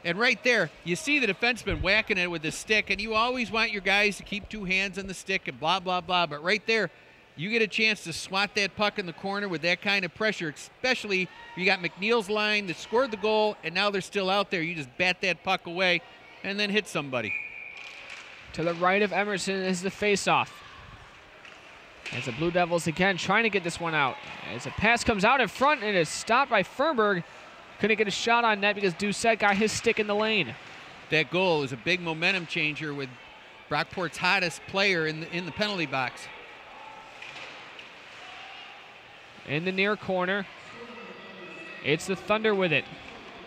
S2: And right there, you see the defenseman whacking it with the stick, and you always want your guys to keep 2 hands on the stick and blah, blah, blah. But right there, you get a chance to swat that puck in the corner with that kind of pressure, especially you got McNeil's line that scored the goal, and now they're still out there. You just bat that puck away and then hit somebody.
S1: To the right of Emerson is the faceoff. As the Blue Devils again trying to get this one out. As a pass comes out in front, and it's stopped by Fernberg. Couldn't get a shot on net because Doucette got his stick in the lane.
S2: That goal is a big momentum changer with Brockport's hottest player in the penalty box.
S1: In the near corner, it's the Thunder with it.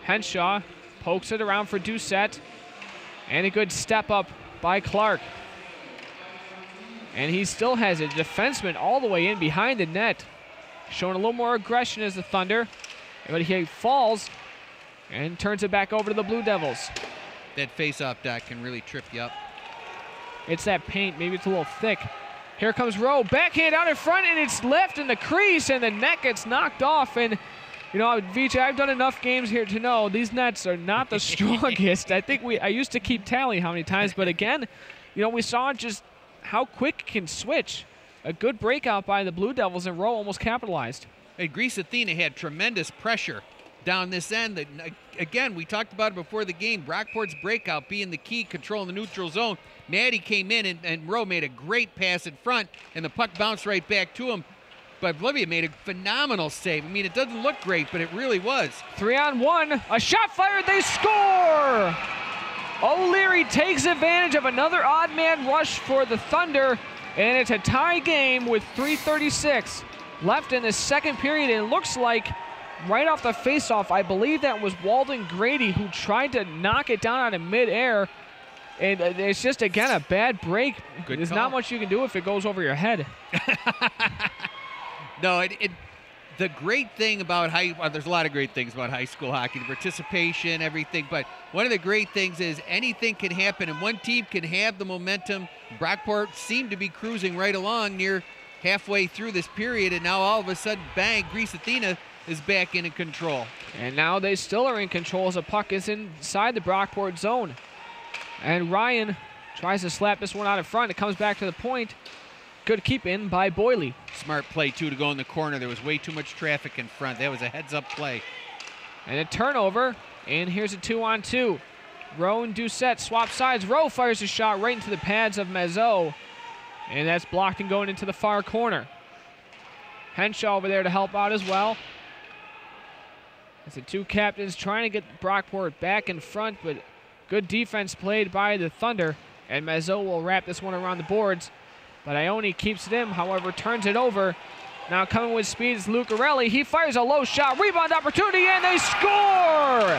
S1: Henshaw pokes it around for Doucette. And a good step up by Clark. And he still has a defenseman all the way in behind the net. Showing a little more aggression as the Thunder. But he falls and turns it back over to the Blue Devils.
S2: That face-off, Doc, can really trip you up.
S1: It's that paint. Maybe it's a little thick. Here comes Rowe. Backhand out in front, and it's left in the crease, and the net gets knocked off. And, you know, Vijay, I've done enough games here to know these nets are not the strongest. I used to keep tally how many times. But, again, you know, we saw just how quick it can switch. A good breakout by the Blue Devils, and Rowe almost capitalized.
S2: Hey, Greece Athena had tremendous pressure down this end. Again, we talked about it before the game. Brockport's breakout being the key, controlling the neutral zone. Maddie came in, and Rowe made a great pass in front, and the puck bounced right back to him. but Bolivia made a phenomenal save. I mean, it doesn't look great, but it really was.
S1: 3-on-1, a shot fired, they score! O'Leary takes advantage of another odd man rush for the Thunder, and it's a tie game with 3:36 left in the second period. And it looks like right off the faceoff, I believe that was Walden Grady who tried to knock it down out of midair. And it's just, again, a bad break. There's not much you can do if it goes over your head.
S2: No, the great thing about there's a lot of great things about high school hockey, the participation, everything, but one of the great things is anything can happen, and one team can have the momentum. Brockport seemed to be cruising right along near halfway through this period, and now all of a sudden, bang, Greece Athena is back in control.
S1: And now they still are in control as the puck is inside the Brockport zone. And Ryan tries to slap this one out in front. It comes back to the point. Good keep in by Boyle.
S2: Smart play, too, to go in the corner. There was way too much traffic in front. That was a heads-up play.
S1: And a turnover, and here's a 2-on-2. Rowe and Doucette swap sides. Rowe fires a shot right into the pads of Mazot, and that's blocked and going into the far corner. Henshaw over there to help out as well. It's the two captains trying to get Brockport back in front, but good defense played by the Thunder, and Mazot will wrap this one around the boards. But Ione keeps it in, however, turns it over. Now coming with speed is Lucarelli. He fires a low shot, rebound opportunity, and they score!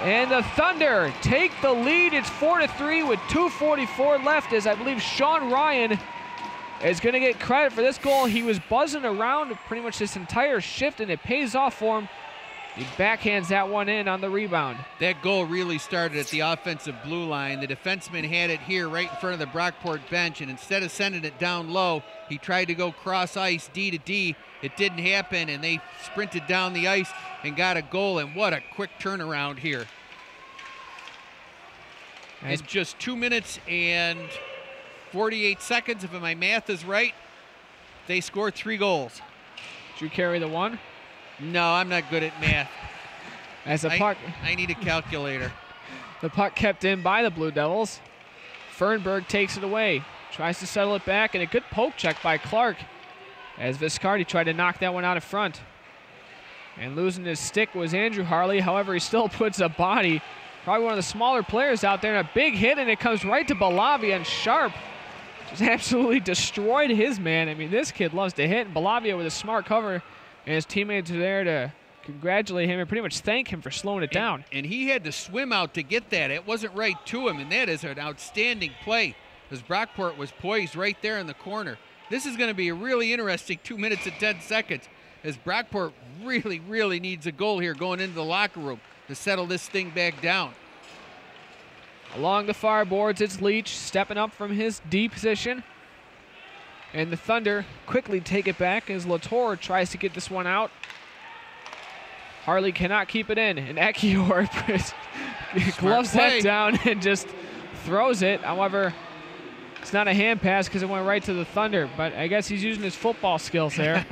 S1: And the Thunder take the lead. It's 4-3 with 2:44 left, as I believe Sean Ryan is going to get credit for this goal. He was buzzing around pretty much this entire shift, and it pays off for him. He backhands that one in on the rebound.
S2: That goal really started at the offensive blue line. The defenseman had it here right in front of the Brockport bench, and instead of sending it down low, he tried to go cross ice D to D. It didn't happen, and they sprinted down the ice and got a goal, and what a quick turnaround here. In just 2 minutes and 48 seconds, if my math is right, they scored 3 goals.
S1: Did you carry the one?
S2: No, I'm not good at math.
S1: As the puck,
S2: I need a calculator.
S1: The puck kept in by the Blue Devils. Fernberg takes it away. Tries to settle it back, and a good poke check by Clark as Viscardi tried to knock that one out in front. And losing his stick was Andrew Harley. However, he still puts a body. Probably one of the smaller players out there, and a big hit, and it comes right to Balavia, and Sharp just absolutely destroyed his man. I mean, this kid loves to hit, and Balavia with a smart cover, and his teammates are there to congratulate him and pretty much thank him for slowing it down.
S2: And he had to swim out to get that. It wasn't right to him, and that is an outstanding play because Brockport was poised right there in the corner. This is going to be a really interesting 2 minutes and 10 seconds as Brockport really, really needs a goal here going into the locker room to settle this thing back down.
S1: Along the far boards, it's Leach stepping up from his D position. And the Thunder quickly take it back as Latour tries to get this one out. Harley cannot keep it in, and Ekior gloves that down and just throws it. However, it's not a hand pass because it went right to the Thunder, but I guess he's using his football skills there.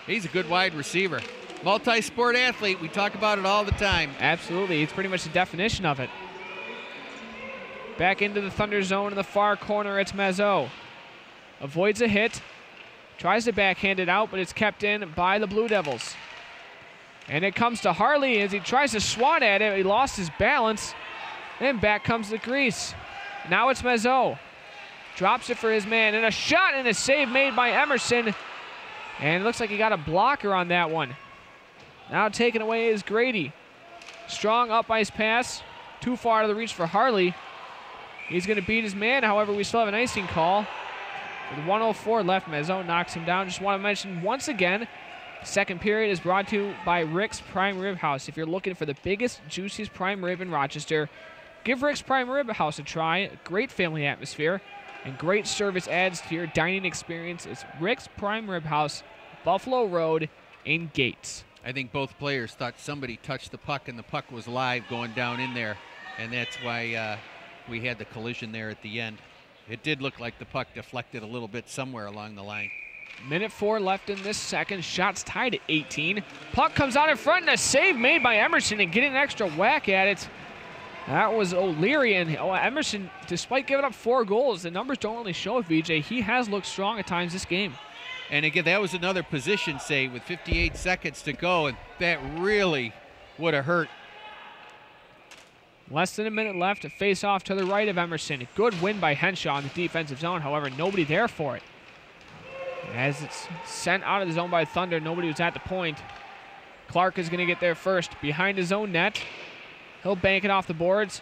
S2: He's a good wide receiver. Multi-sport athlete, we talk about it all the time.
S1: Absolutely, it's pretty much the definition of it. Back into the Thunder zone in the far corner, it's Mazot. Avoids a hit, tries to backhand it out, but it's kept in by the Blue Devils. And it comes to Harley as he tries to swat at it. He lost his balance, and back comes the Grease. Now it's Mazot. Drops it for his man, and a shot and a save made by Emerson. And it looks like he got a blocker on that one. Now taken away is Grady. Strong up ice pass, too far out of the reach for Harley. He's going to beat his man, however, we still have an icing call. With 1:04 left, Mazot knocks him down. Just want to mention once again, second period is brought to you by Rick's Prime Rib House. If you're looking for the biggest, juiciest prime rib in Rochester, give Rick's Prime Rib House a try. A great family atmosphere and great service adds to your dining experience. It's Rick's Prime Rib House, Buffalo Road in Gates.
S2: I think both players thought somebody touched the puck and the puck was live going down in there, and that's why we had the collision there at the end. It did look like the puck deflected a little bit somewhere along the line.
S1: Minute 4 left in this second. Shots tied at 18. Puck comes out in front, and a save made by Emerson and getting an extra whack at it. That was O'Leary, and Emerson, despite giving up 4 goals, the numbers don't really show it, VJ. He has looked strong at times this game.
S2: And again, that was another position save with 58 seconds to go, and that really would have hurt.
S1: Less than a minute left to face off to the right of Emerson. Good win by Henshaw in the defensive zone. However, nobody there for it. As it's sent out of the zone by Thunder, nobody was at the point. Clark is going to get there first behind his own net. He'll bank it off the boards.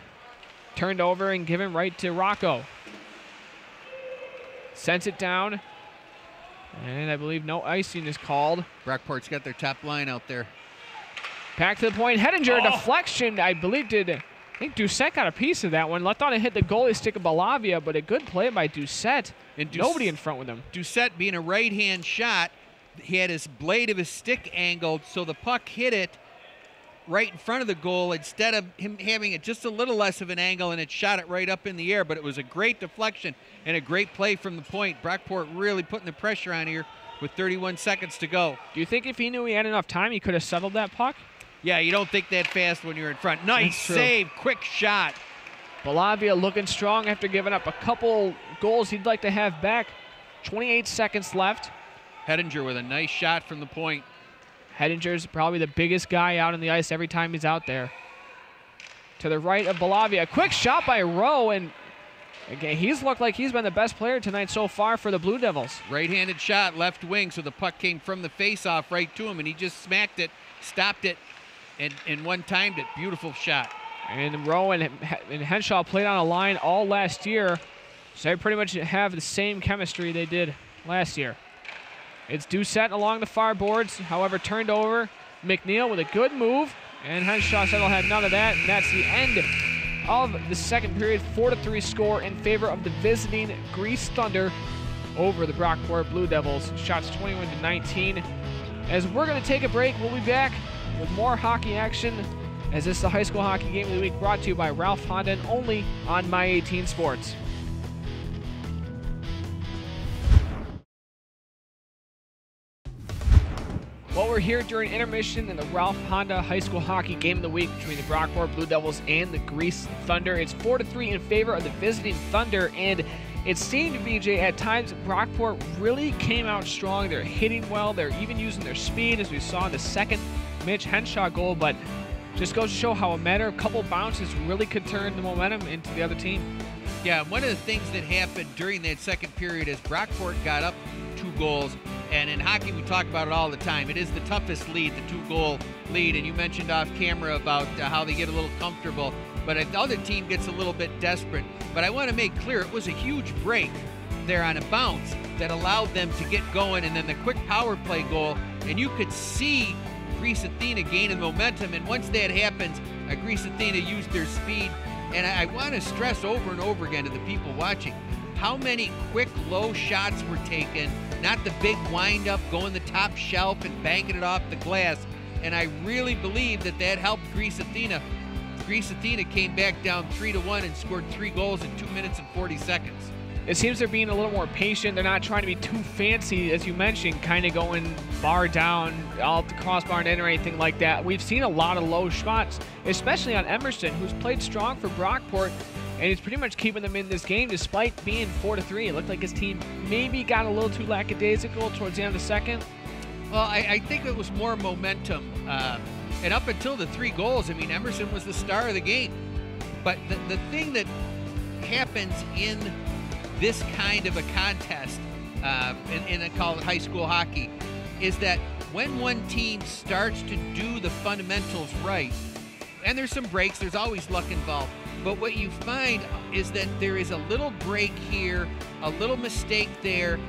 S1: Turned over and given right to Rocco. Sends it down. And I believe no icing is called.
S2: Brockport's got their top line out there.
S1: Back to the point. Hedinger, deflection, I believe I think Doucette got a piece of that one. I thought it hit the goalie stick of Balavia, but a good play by Doucette. And nobody in front with him.
S2: Doucette being a right-hand shot, he had his blade of his stick angled, so the puck hit it right in front of the goal instead of him having it just a little less of an angle, and it shot it right up in the air. But it was a great deflection and a great play from the point. Brockport really putting the pressure on here with 31 seconds to go.
S1: Do you think if he knew he had enough time, he could have settled that puck?
S2: Yeah, you don't think that fast when you're in front. Nice save, quick shot.
S1: Balavia looking strong after giving up a couple goals he'd like to have back. 28 seconds left.
S2: Hedinger with a nice shot from the point.
S1: Hedinger's probably the biggest guy out on the ice every time he's out there. To the right of Balavia. A quick shot by Rowe, and again, he's looked like he's been the best player tonight so far for the Blue Devils.
S2: Right-handed shot, left wing, so the puck came from the face-off right to him, and he just smacked it, stopped it, and one-timed it. Beautiful shot.
S1: And Rowe and Henshaw played on a line all last year, so they pretty much have the same chemistry they did last year. It's Doucette along the far boards, however, turned over. McNeil with a good move, and Henshaw said he'll have none of that, and that's the end of the second period. 4-3 score in favor of the visiting Grease Thunder over the Brockport Blue Devils. Shots 21-19. As we're going to take a break, we'll be back with more hockey action, as this is the high school hockey game of the week brought to you by Ralph Honda and only on My 18 Sports. Well, we're here during intermission in the Ralph Honda High School Hockey Game of the Week between the Brockport Blue Devils and the Grease Thunder. It's 4-3 in favor of the visiting Thunder, and it seemed to BJ at times Brockport really came out strong. They're hitting well. They're even using their speed, as we saw in the second Mitch Henshaw goal, but just goes to show how a matter of a couple bounces really could turn the momentum into the other team.
S2: Yeah, one of the things that happened during that second period is Brockport got up 2 goals, and in hockey we talk about it all the time. It is the toughest lead, the 2-goal lead, and you mentioned off camera about how they get a little comfortable, but the other team gets a little bit desperate. But I want to make clear, it was a huge break there on a bounce that allowed them to get going, and then the quick power play goal, and you could see Grease Athena gaining momentum, and once that happens, Grease Athena used their speed. And I want to stress over and over again to the people watching how many quick, low shots were taken, not the big wind-up, going the top shelf and banking it off the glass. And I really believe that helped Grease Athena. Grease Athena came back down 3-1 and scored 3 goals in 2 minutes and 40 seconds.
S1: It seems they're being a little more patient. They're not trying to be too fancy, as you mentioned, kind of going bar down, all the crossbar in or anything like that. We've seen a lot of low shots, especially on Emerson, who's played strong for Brockport, and he's pretty much keeping them in this game despite being 4-3. It looked like his team maybe got a little too lackadaisical towards the end of the second.
S2: Well, I think it was more momentum. And up until the 3 goals, I mean, Emerson was the star of the game. But the thing that happens in this kind of a contest, in a call it high school hockey, is that when one team starts to do the fundamentals right, and there's some breaks, there's always luck involved, but what you find is that there is a little break here, a little mistake there,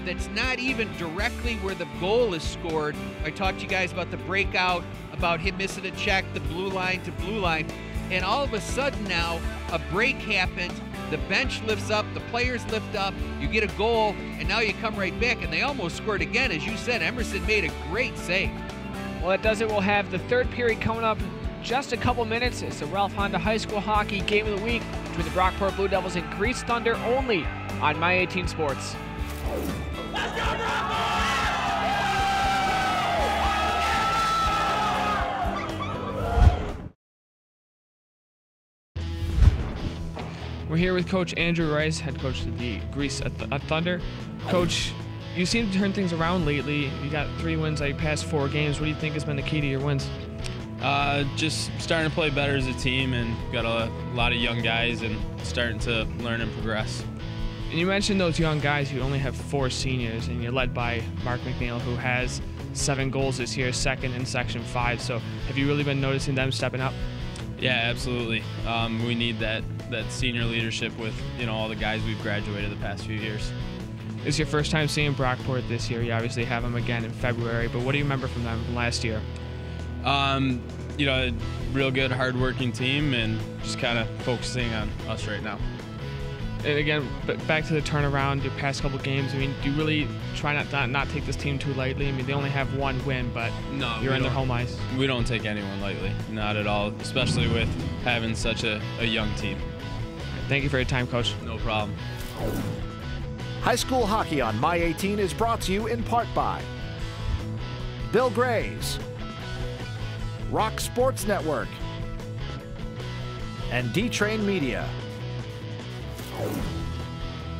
S2: that's not even directly where the goal is scored. I talked to you guys about the breakout, about him missing a check, the blue line to blue line, and all of a sudden now a break happens, the bench lifts up, the players lift up, you get a goal, and now you come right back, and they almost scored again. As you said, Emerson made a great save.
S1: Well, that does it. We'll have the third period coming up in just a couple minutes. It's the Ralph Honda High School Hockey Game of the Week between the Brockport Blue Devils and Grease Thunder, only on My 18 Sports.
S5: Let's go, Brockport!
S1: We're here with Coach Andrew Rice, head coach of the Grease Thunder. Coach, You seem to turn things around lately. You got 3 wins out of your past 4 games. What do you think has been the key to your wins?
S6: Just starting to play better as a team, and got a lot of young guys and starting to learn and progress.
S1: And you mentioned those young guys. You only have 4 seniors, and you're led by Mark McNeil, who has 7 goals this year, second in Section 5. So have you really been noticing them stepping up?
S6: Yeah, absolutely. We need that senior leadership with all the guys we've graduated the past few years.
S1: This is your first time seeing Brockport this year. You obviously have them again in February, but what do you remember from them from last year?
S6: A real good, hard-working team, and just kind of focusing on us right now.
S1: And again, back to the turnaround, your past couple games. I mean, do you really try not take this team too lightly? I mean, they only have 1 win, but
S6: no,
S1: you're in their home ice.
S6: We don't take anyone lightly, not at all, especially with having such a young team.
S1: Thank you for your time, Coach.
S6: No problem.
S3: High school hockey on My 18 is brought to you in part by Bill Gray's, Rock Sports Network, and D-Train Media.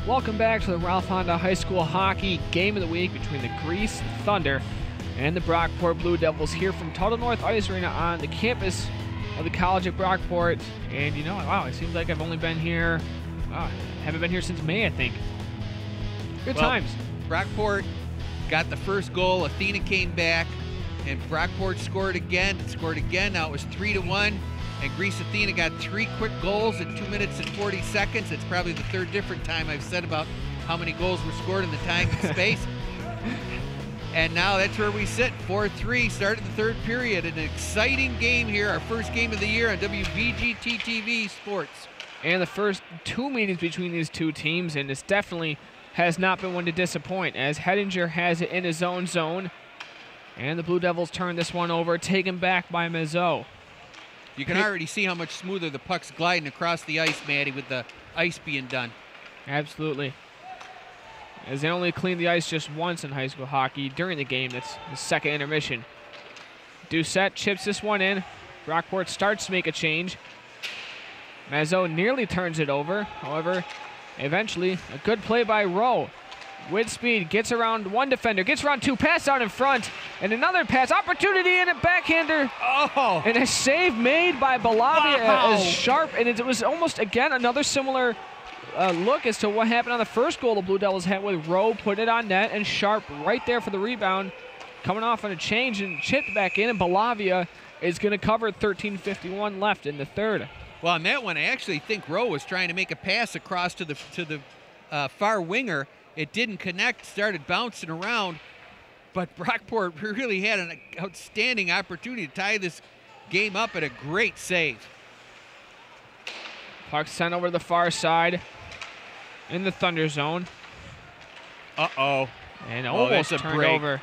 S1: Welcome back to the Ralph Honda High School Hockey Game of the Week between the Grease Thunder and the Brockport Blue Devils here from Tuttle North Ice Arena on the campus of the College at Brockport. And wow, it seems like I've only been here, haven't been here since May, I think. Good times.
S2: Brockport got the first goal. Athena came back, and Brockport scored again. Now it was 3-1. And Grease Athena got 3 quick goals in 2 minutes and 40 seconds. It's probably the 3rd different time I've said about how many goals were scored in the time and space. And now that's where we sit, 4-3, starting the 3rd period. An exciting game here, our first game of the year on WBGT TV Sports.
S1: And the first 2 meetings between these 2 teams, and this definitely has not been one to disappoint, as Hedinger has it in his own zone. And the Blue Devils turn this one over, taken back by Mazot.
S2: You can already see how much smoother the puck's gliding across the ice, Maddie, with the ice being done.
S1: Absolutely. As they only clean the ice just once in high school hockey during the game. That's the 2nd intermission. Doucette chips this one in. Brockport starts to make a change. Mazot nearly turns it over. However, eventually, a good play by Rowe. With speed, gets around 1 defender, gets around 2, pass out in front, and another pass, opportunity, and a backhander.
S2: Oh!
S1: And a save made by Balavia as Sharp, and it was almost, again, another similar look as to what happened on the first goal the Blue Devils had, with Rowe putting it on net, and Sharp right there for the rebound, coming off on a change and chipped back in, and Balavia is going to cover 13:51 left in the 3rd.
S2: Well, on that one, I actually think Rowe was trying to make a pass across to the far winger. It didn't connect, started bouncing around, but Brockport really had an outstanding opportunity to tie this game up at a great save.
S1: Puck sent over to the far side in the Thunder zone.
S2: Uh-oh.
S1: And almost
S2: that's a
S1: turned
S2: break.
S1: over.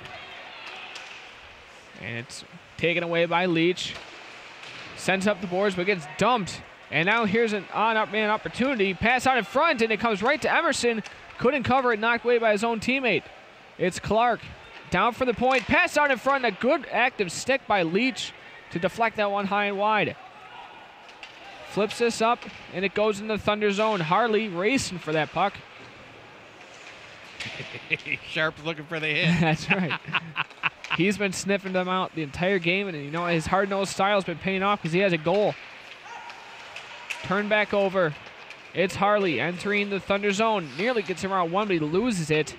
S1: And it's taken away by Leach. Sends up the boards, but gets dumped. And now here's an on-up-man opportunity. Pass out in front, and it comes right to Emerson. Couldn't cover it, knocked away by his own teammate. It's Clark. Down for the point. Pass out in front. A good active stick by Leach to deflect that one high and wide. Flips this up, and it goes in the Thunder zone. Harley racing for that puck.
S2: Sharp's looking for the hit.
S1: That's right. He's been sniffing them out the entire game, and his hard-nosed style has been paying off because he has a goal. Turn back over. It's Harley entering the Thunder zone. Nearly gets around 1, but he loses it.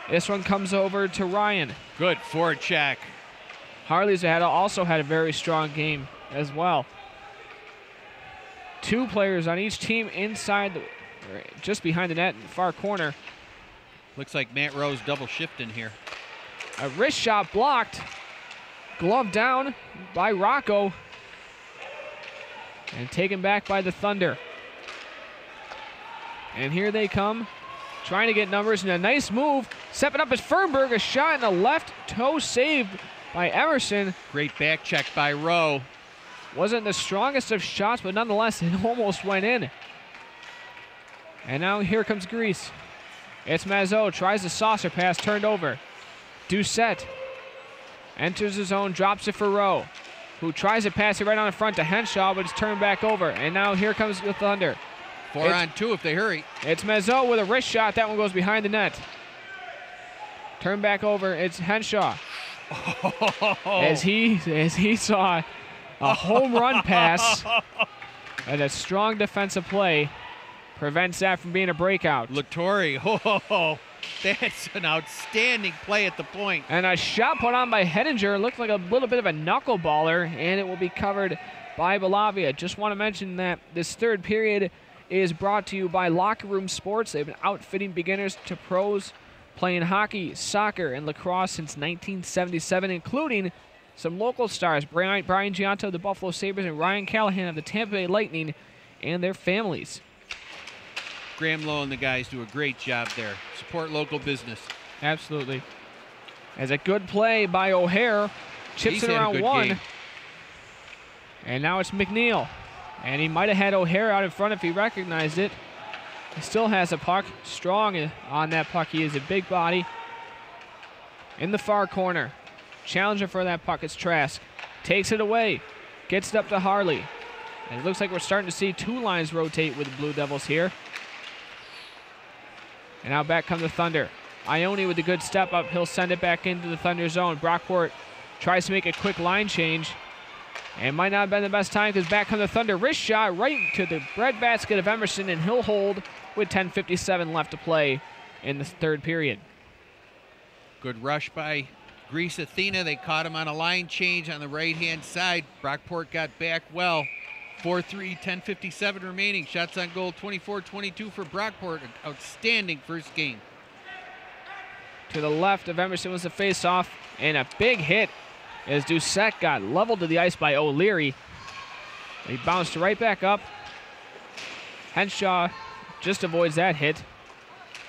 S1: This one comes over to Ryan.
S2: Good forecheck.
S1: Harley's also had a very strong game as well. 2 players on each team inside, just behind the net in the far corner.
S2: Looks like Matt Rowe's double shifting here.
S1: A wrist shot blocked. Glove down by Rocco. And taken back by the Thunder. And here they come, trying to get numbers, and a nice move. Stepping up is Fernberg, a shot in the left toe saved by Emerson.
S2: Great back check by Rowe.
S1: Wasn't the strongest of shots, but nonetheless, it almost went in. And now here comes Grease. It's Mazot, tries the saucer pass, turned over. Doucette enters his zone, drops it for Rowe, who tries to pass it right on the front to Henshaw, but it's turned back over. And now here comes the Thunder.
S2: 4 on 2 if they hurry.
S1: It's Mazot with a wrist shot. That one goes behind the net. Turn back over. It's Henshaw. As he saw a home run pass and a strong defensive play prevents that from being a breakout.
S2: Latore, that's an outstanding play at the point.
S1: And a shot put on by Hettinger. Looked like a little bit of a knuckleballer, and it will be covered by Belavia. Just want to mention that this third period is brought to you by Locker Room Sports. They've been outfitting beginners to pros, playing hockey, soccer, and lacrosse since 1977, including some local stars, Brian Gianto of the Buffalo Sabres and Ryan Callahan of the Tampa Bay Lightning, and their families.
S2: Graham Lowe and the guys do a great job there. Support local business.
S1: Absolutely. As a good play by O'Hare, chips it around one.
S2: Game.
S1: And now it's McNeil. And he might have had O'Hare out in front if he recognized it. He still has a puck. Strong on that puck. He is a big body. In the far corner. Challenger for that puck is Trask. Takes it away. Gets it up to Harley. And it looks like we're starting to see two lines rotate with the Blue Devils here. And now back come the Thunder. Ione with a good step up. He'll send it back into the Thunder zone. Brockport tries to make a quick line change. And might not have been the best time because back come the Thunder. Wrist shot right to the breadbasket of Emerson, and he'll hold with 10:57 left to play in the third period.
S2: Good rush by Grease Athena. They caught him on a line change on the right-hand side. Brockport got back well. 4-3, 10:57 remaining. Shots on goal, 24-22 for Brockport. Outstanding first game.
S1: To the left of Emerson was the face-off, and a big hit as Doucette got leveled to the ice by O'Leary. He bounced right back up. Henshaw just avoids that hit.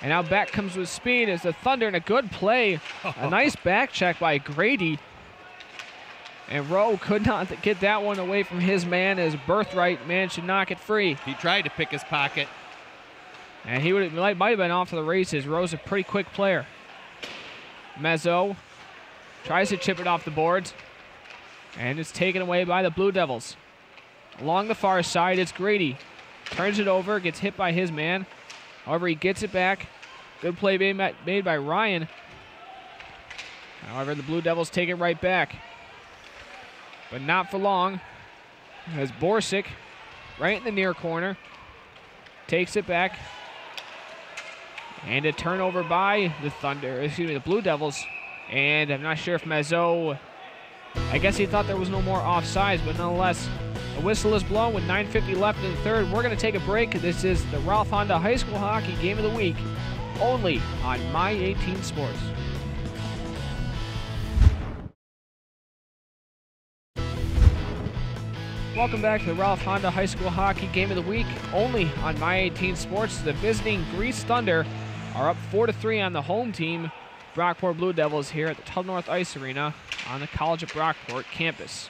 S1: And now back comes with speed as the Thunder in a good play. A nice back check by Grady. And Rowe could not get that one away from his man as Birthright managed to knock it free.
S2: He tried to pick his pocket.
S1: And he might have been off to the races. Rowe's a pretty quick player. Mezzo tries to chip it off the boards. And it's taken away by the Blue Devils. Along the far side, it's Grady. Turns it over, gets hit by his man. However, he gets it back. Good play made by Ryan. However, the Blue Devils take it right back. But not for long, as Borsic, right in the near corner, takes it back. And a turnover by the Blue Devils. And I'm not sure if Mazzo, I guess he thought there was no more offsides, but nonetheless, a whistle is blown with 9:50 left in the third. We're going to take a break. This is the Ralph Honda High School Hockey Game of the Week, only on My 18 Sports. Welcome back to the Ralph Honda High School Hockey Game of the Week, only on My 18 Sports. The visiting Grease Thunder are up 4-3 on the home team, Brockport Blue Devils, here at the Tuttle North Ice Arena on the College of Brockport campus.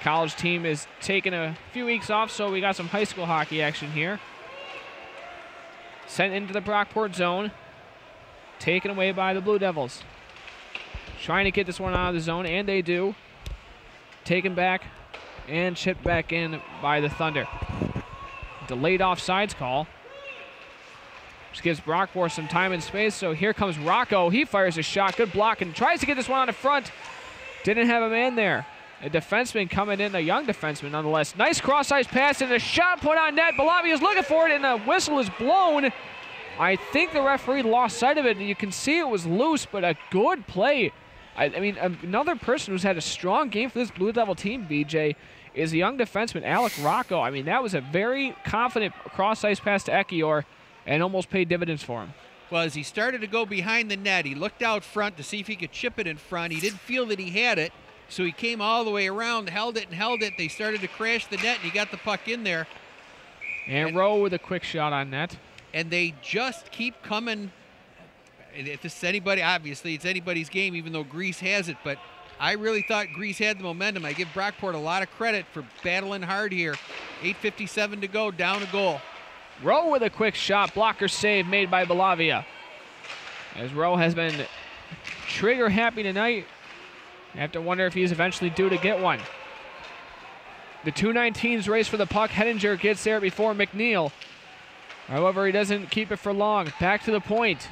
S1: College team is taking a few weeks off, so we got some high school hockey action here. Sent into the Brockport zone, taken away by the Blue Devils. Trying to get this one out of the zone, and they do. Taken back and chipped back in by the Thunder. Delayed offsides call. Just gives Brockport some time and space, so here comes Rocco. He fires a shot, good block, and tries to get this one on the front. Didn't have a man there. A defenseman coming in, a young defenseman nonetheless. Nice cross-ice pass and a shot put on net. Belavia is looking for it, and the whistle is blown. I think the referee lost sight of it, and you can see it was loose, but a good play. I mean, another person who's had a strong game for this Blue Devil team, BJ, is a young defenseman, Alec Rocco. I mean, that was a very confident cross-ice pass to Ekior and almost paid dividends for him.
S2: Well, as he started to go behind the net, he looked out front to see if he could chip it in front. He didn't feel that he had it, so he came all the way around, held it and held it. They started to crash the net, and he got the puck in there.
S1: And Rowe with a quick shot on net.
S2: And they just keep coming. If this is anybody, obviously it's anybody's game, even though Grease has it, but I really thought Grease had the momentum. I give Brockport a lot of credit for battling hard here. 8:57 to go, down a goal.
S1: Rowe with a quick shot, blocker save made by Belavia. As Rowe has been trigger happy tonight. I have to wonder if he's eventually due to get one. The 219s race for the puck. Hettinger gets there before McNeil. However, he doesn't keep it for long. Back to the point.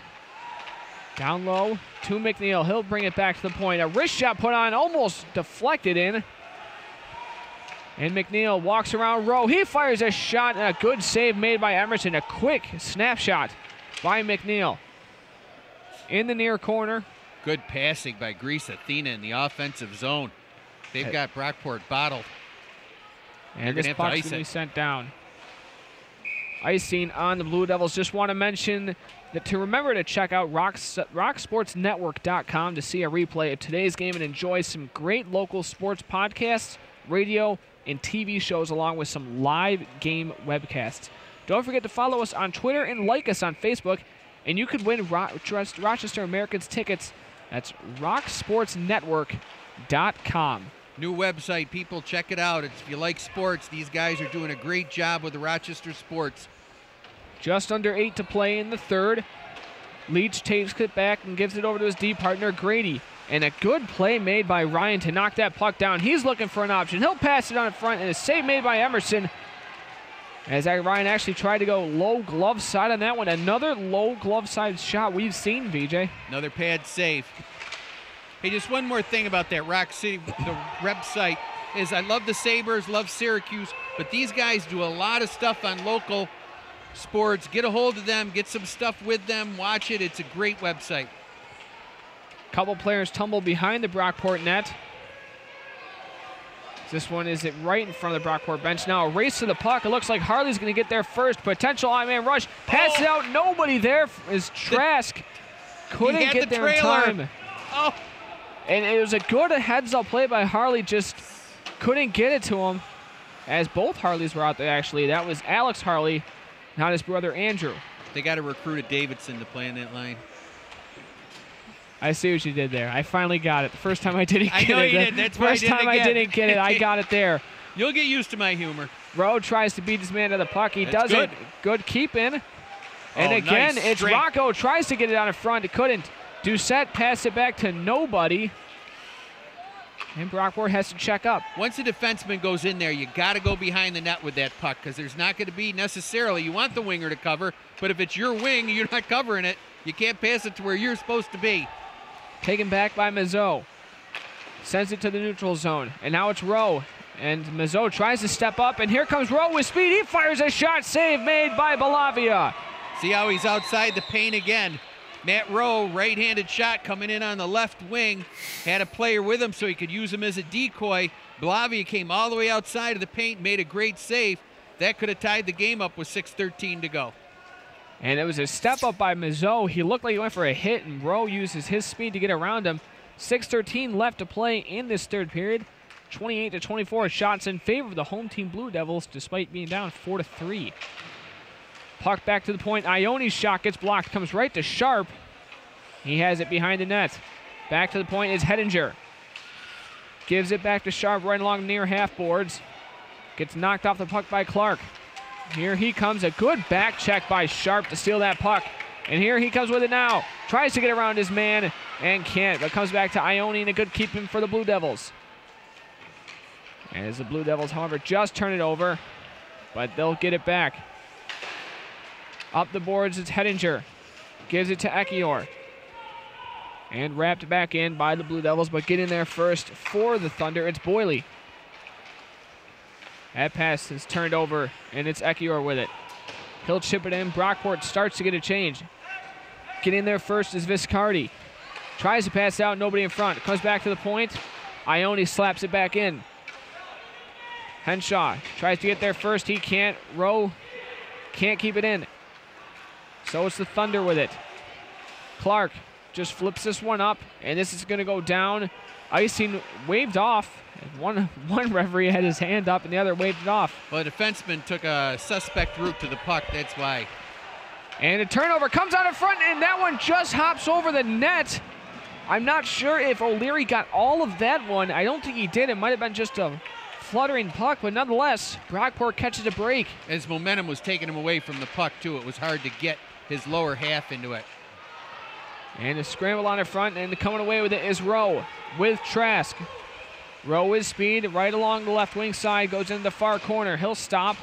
S1: Down low to McNeil. He'll bring it back to the point. A wrist shot put on, almost deflected in. And McNeil walks around Rowe. He fires a shot, and a good save made by Emerson. A quick snapshot by McNeil. In the near corner.
S2: Good passing by Grease Athena in the offensive zone. They've got Brockport bottled.
S1: And this puck's going to be sent down. Icing on the Blue Devils. Just want to mention that to remember to check out rocksportsnetwork.com to see a replay of today's game and enjoy some great local sports podcasts, radio, and TV shows along with some live game webcasts. Don't forget to follow us on Twitter and like us on Facebook, and you could win Rochester Americans tickets. That's rocksportsnetwork.com.
S2: New website, people, check it out. If you like sports, these guys are doing a great job with the Rochester sports.
S1: Just under 8 to play in the third. Leach takes it back and gives it over to his D partner, Grady. And a good play made by Ryan to knock that puck down. He's looking for an option. He'll pass it on in front, and a save made by Emerson. As Ryan actually tried to go low glove side on that one. Another low glove side shot we've seen, VJ.
S2: Another pad save. Hey, just one more thing about that Rock City, the website, is I love the Sabres, love Syracuse, but these guys do a lot of stuff on local sports. Get a hold of them, get some stuff with them, watch it. It's a great website.
S1: Couple players tumble behind the Brockport net. This one is right in front of the Brockport bench. Now a race to the puck. It looks like Harley's going to get there first. Potential I-man rush. Pass it out. Nobody there is Trask. Couldn't get there in time.
S2: Oh.
S1: And it was a good heads-up play by Harley. Just couldn't get it to him. As both Harleys were out there, actually. That was Alex Harley, not his brother Andrew.
S2: They got to recruit a Davidson to play in that line.
S1: I see what you did there. I finally got it. The first time I didn't get it.
S2: I know you did. That's why I did it again.
S1: First time I didn't get it, I got it there.
S2: You'll get used to my humor.
S1: Rowe tries to beat his man to the puck. He does
S2: good.
S1: it. Good keep in. And again,
S2: nice
S1: it's
S2: strength.
S1: Rocco tries to get it out in front. It couldn't. Doucette passed it back to nobody. And Brockport has to check up.
S2: Once a defenseman goes in there, you got to go behind the net with that puck because there's not going to be necessarily, you want the winger to cover, but if it's your wing, you're not covering it. You can't pass it to where you're supposed to be.
S1: Taken back by Mazot. Sends it to the neutral zone. And now it's Rowe. And Mazot tries to step up, and here comes Rowe with speed. He fires a shot. Save made by Balavia.
S2: See how he's outside the paint again. Matt Rowe, right-handed shot coming in on the left wing. Had a player with him so he could use him as a decoy. Balavia came all the way outside of the paint, made a great save. That could have tied the game up with 6:13 to go.
S1: And it was a step up by Mazot. He looked like he went for a hit, and Rowe uses his speed to get around him. 6:13 left to play in this third period. 28-24 shots in favor of the home team Blue Devils, despite being down 4-3. Puck back to the point. Ione's shot gets blocked, comes right to Sharp. He has it behind the net. Back to the point is Hedinger. Gives it back to Sharp right along near half boards. Gets knocked off the puck by Clark. Here he comes. A good back check by Sharp to steal that puck. And here he comes with it now. Tries to get around his man and can't. But comes back to Ione and a good keeping for the Blue Devils. And as the Blue Devils, however, just turn it over. But they'll get it back. Up the boards, it's Hedinger. Gives it to Ekior. And wrapped back in by the Blue Devils, but get in there first for the Thunder. It's Boyley. That pass is turned over, and it's Ekior with it. He'll chip it in. Brockport starts to get a change. Get in there first is Viscardi. Tries to pass out, nobody in front. Comes back to the point. Ione slaps it back in. Henshaw tries to get there first. He can't. Rowe can't keep it in. So it's the Thunder with it. Clark just flips this one up, and this is going to go down. Icing waved off. One referee had his hand up, and the other waved it off.
S2: Well, the defenseman took a suspect route to the puck. That's why.
S1: And a turnover comes out in front, and that one just hops over the net. I'm not sure if O'Leary got all of that one. I don't think he did. It might have been just a fluttering puck, but nonetheless, Brockport catches a break.
S2: His momentum was taking him away from the puck, too. It was hard to get his lower half into it.
S1: And a scramble on the front, and coming away with it is Rowe with Trask. Rowe with speed right along the left wing side, goes into the far corner. He'll stop.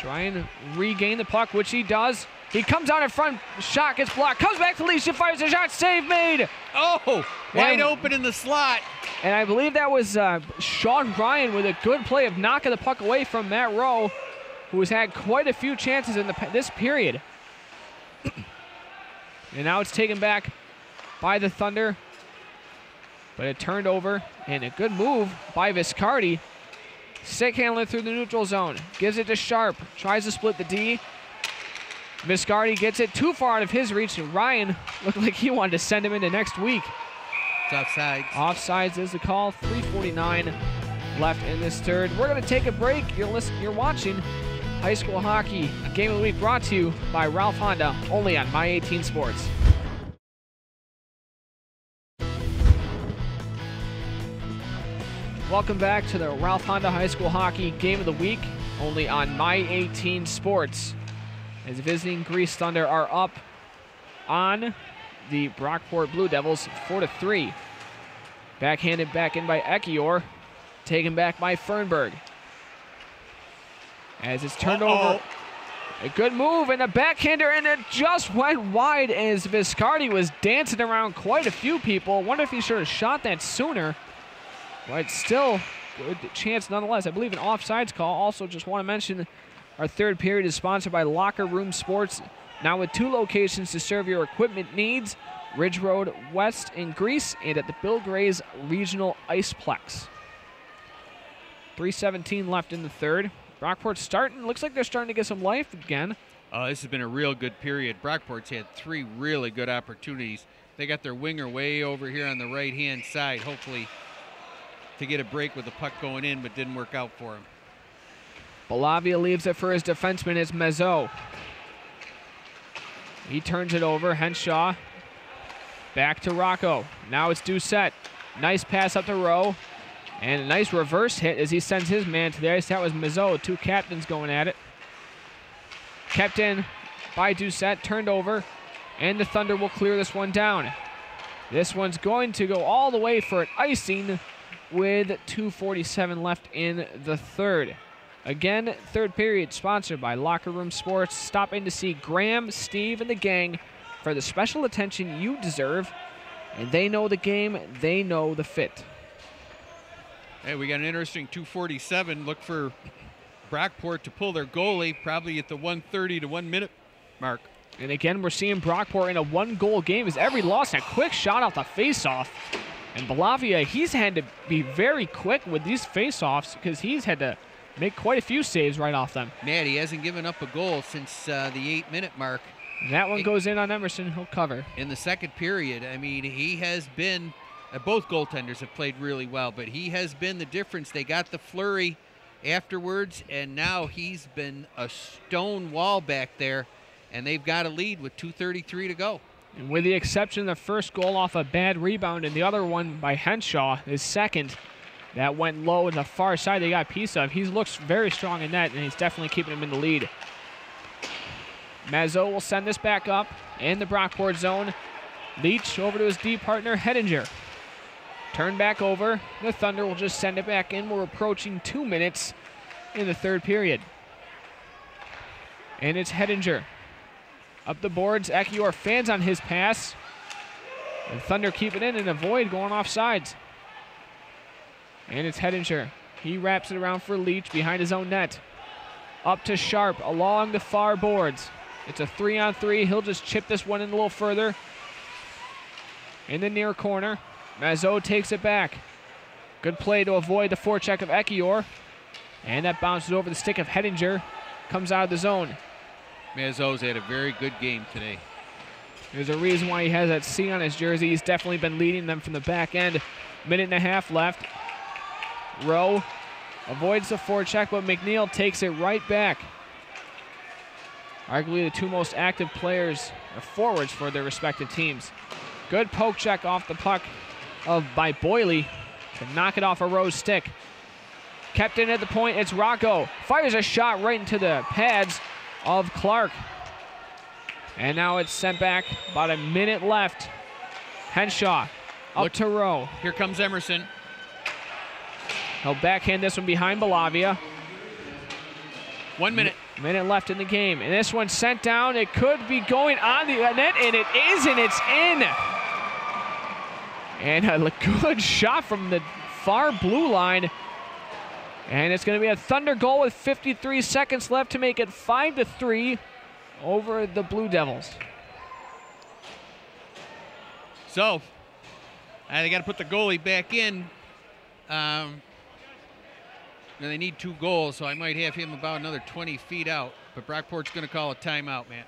S1: Try and regain the puck, which he does. He comes out in front, shot gets blocked, comes back to Leach, she fires a shot, save made!
S2: Oh, wide open in the slot.
S1: And I believe that was Sean Ryan with a good play of knocking the puck away from Matt Rowe, who has had quite a few chances in this period. And now it's taken back by the Thunder. But it turned over, and a good move by Viscardi. Stick handler through the neutral zone. Gives it to Sharp. Tries to split the D. Viscardi gets it too far out of his reach, and Ryan looked like he wanted to send him into next week.
S2: It's offsides.
S1: Offsides is the call. 3:49 left in this third. We're going to take a break. You're watching High School Hockey Game of the Week, brought to you by Ralph Honda, only on My 18 Sports. Welcome back to the Ralph Honda High School Hockey Game of the Week, only on My 18 Sports. As visiting Grease Thunder are up on the Brockport Blue Devils 4-3. Backhanded back in by Ekior, taken back by Fernberg. As it's turned over, a good move and a backhander, and it just went wide as Viscardi was dancing around quite a few people. Wonder if he should have shot that sooner. But still, good chance nonetheless. I believe an offsides call. Also, just want to mention our third period is sponsored by Locker Room Sports. Now with 2 locations to serve your equipment needs, Ridge Road West in Greece and at the Bill Gray's Regional Iceplex. 3:17 left in the third. Brockport starting. Looks like they're starting to get some life again.
S2: This has been a real good period. Brockport's had 3 really good opportunities. They got their winger way over here on the right-hand side, hopefully to get a break with the puck going in, but didn't work out for him.
S1: Balavia leaves it for his defenseman. It's Mezzo. He turns it over. Henshaw back to Rocco. Now it's Doucette. Nice pass up to Rowe. And a nice reverse hit as he sends his man to the ice. That was Mezzo. 2 captains going at it. Kept in by Doucette. Turned over. And the Thunder will clear this one down. This one's going to go all the way for an icing with 2:47 left in the third. Again, third period sponsored by Locker Room Sports. Stop in to see Graham, Steve, and the gang for the special attention you deserve. And they know the game, they know the fit.
S2: Hey, we got an interesting 2:47. Look for Brockport to pull their goalie probably at the 1:30 to 1 minute mark.
S1: And again, we're seeing Brockport in a 1-goal game as every loss a quick shot off the faceoff. And Balavia, he's had to be very quick with these faceoffs because he's had to make quite a few saves right off them.
S2: Matt, he hasn't given up a goal since the 8-minute mark.
S1: And that one goes in on Emerson. He'll cover.
S2: In the second period, I mean, he has been, both goaltenders have played really well, but he has been the difference. They got the flurry afterwards, and now he's been a stone wall back there, and they've got a lead with 2:33 to go.
S1: And with the exception of the first goal off a bad rebound and the other one by Henshaw, his second, that went low in the far side they got a piece of. He looks very strong in net, and he's definitely keeping him in the lead. Mazzo will send this back up in the Brockport zone. Leach over to his D partner, Hedinger. Turn back over. The Thunder will just send it back in. We're approaching 2 minutes in the third period. And it's Hedinger. Up the boards, Ekior fans on his pass. And Thunder keep it in and avoid going off sides. And it's Hedinger. He wraps it around for Leach behind his own net. Up to Sharp along the far boards. It's a 3-on-3. He'll just chip this one in a little further. In the near corner. Mazzo takes it back. Good play to avoid the forecheck of Ekior. And that bounces over the stick of Hedinger. Comes out of the zone.
S2: Mazzo's had a very good game today.
S1: There's a reason why he has that C on his jersey. He's definitely been leading them from the back end. 1.5 left. Rowe avoids the forecheck, but McNeil takes it right back. Arguably the 2 most active players or forwards for their respective teams. Good poke check off the puck by Boyley to knock it off a Rowe's stick. Kept in at the point, it's Rocco. Fires a shot right into the pads of Clark. And now it's sent back, about a minute left. Henshaw up to Rowe.
S2: Here comes Emerson.
S1: He'll backhand this one behind Balavia.
S2: 1 minute.
S1: Minute left in the game. And this one sent down. It could be going on the net, and it is, and it's in. And a good shot from the far blue line. And it's going to be a Thunder goal with 53 seconds left to make it 5-3 over the Blue Devils.
S2: So, they got to put the goalie back in. And they need 2 goals, so I might have him about another 20 feet out. But Brockport's going to call a timeout, man.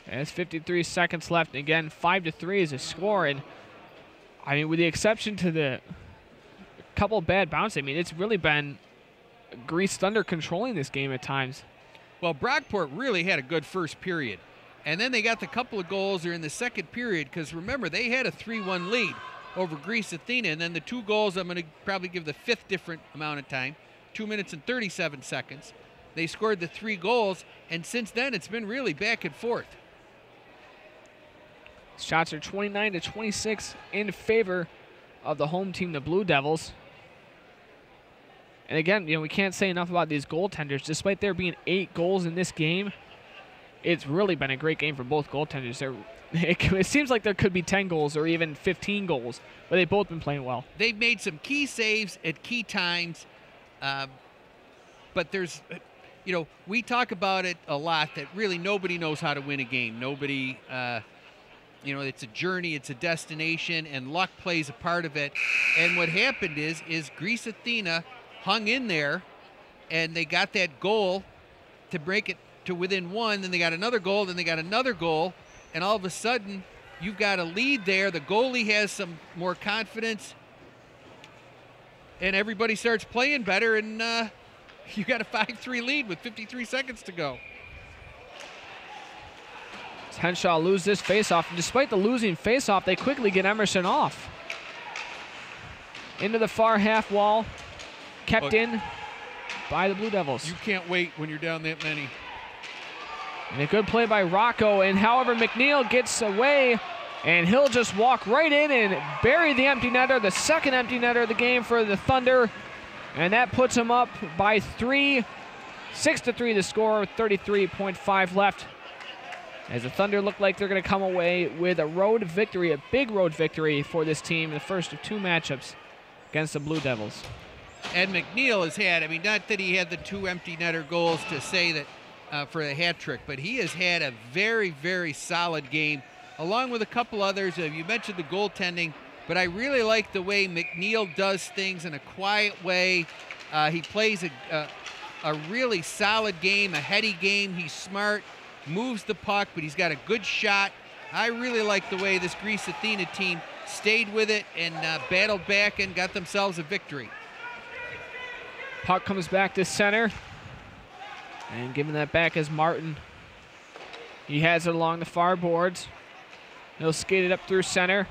S1: And it's 53 seconds left. And again, 5-3 is a score. And I mean, with the exception to the couple of bad bounces, I mean, it's really been Grease Thunder controlling this game at times.
S2: Well, Brockport really had a good first period. And then they got the couple of goals there in the second period, because remember, they had a 3-1 lead over Grease Athena, and then the 2 goals, I'm going to probably give the 5th different amount of time, 2 minutes and 37 seconds. They scored the 3 goals, and since then it's been really back and forth.
S1: Shots are 29-26 in favor of the home team, the Blue Devils. And again, you know, we can't say enough about these goaltenders. Despite there being 8 goals in this game, it's really been a great game for both goaltenders. It seems like there could be 10 goals or even 15 goals, but they've both been playing well.
S2: They've made some key saves at key times, but there's, you know, we talk about it a lot that really nobody knows how to win a game. Nobody, you know, it's a journey, it's a destination, and luck plays a part of it. And what happened is Grease Athena hung in there, and they got that goal to break it to within 1, then they got another goal, then they got another goal, and all of a sudden you've got a lead there. The goalie has some more confidence, and everybody starts playing better, and you got a 5-3 lead with 53 seconds to go.
S1: Henshaw loses this faceoff, and despite the losing faceoff, they quickly get Emerson off. Into the far half wall, kept in by the Blue Devils.
S2: You can't wait when you're down that many.
S1: And a good play by Rocco, and however McNeil gets away, and he'll just walk right in and bury the empty netter, the second empty netter of the game for the Thunder, and that puts them up by 3, 6-3 the score, 33.5 left, as the Thunder look like they're going to come away with a road victory, a big road victory for this team, the first of 2 matchups against the Blue Devils.
S2: And McNeil has had, I mean, not that he had the 2 empty netter goals to say that for a hat trick, but he has had a very, very solid game, along with a couple others. You mentioned the goaltending, but I really like the way McNeil does things in a quiet way. He plays a really solid game, a heady game. He's smart, moves the puck, but he's got a good shot. I really like the way this Grease Athena team stayed with it and battled back and got themselves a victory.
S1: Puck comes back to center. And giving that back is Martin. He has it along the far boards. He'll skate it up through center.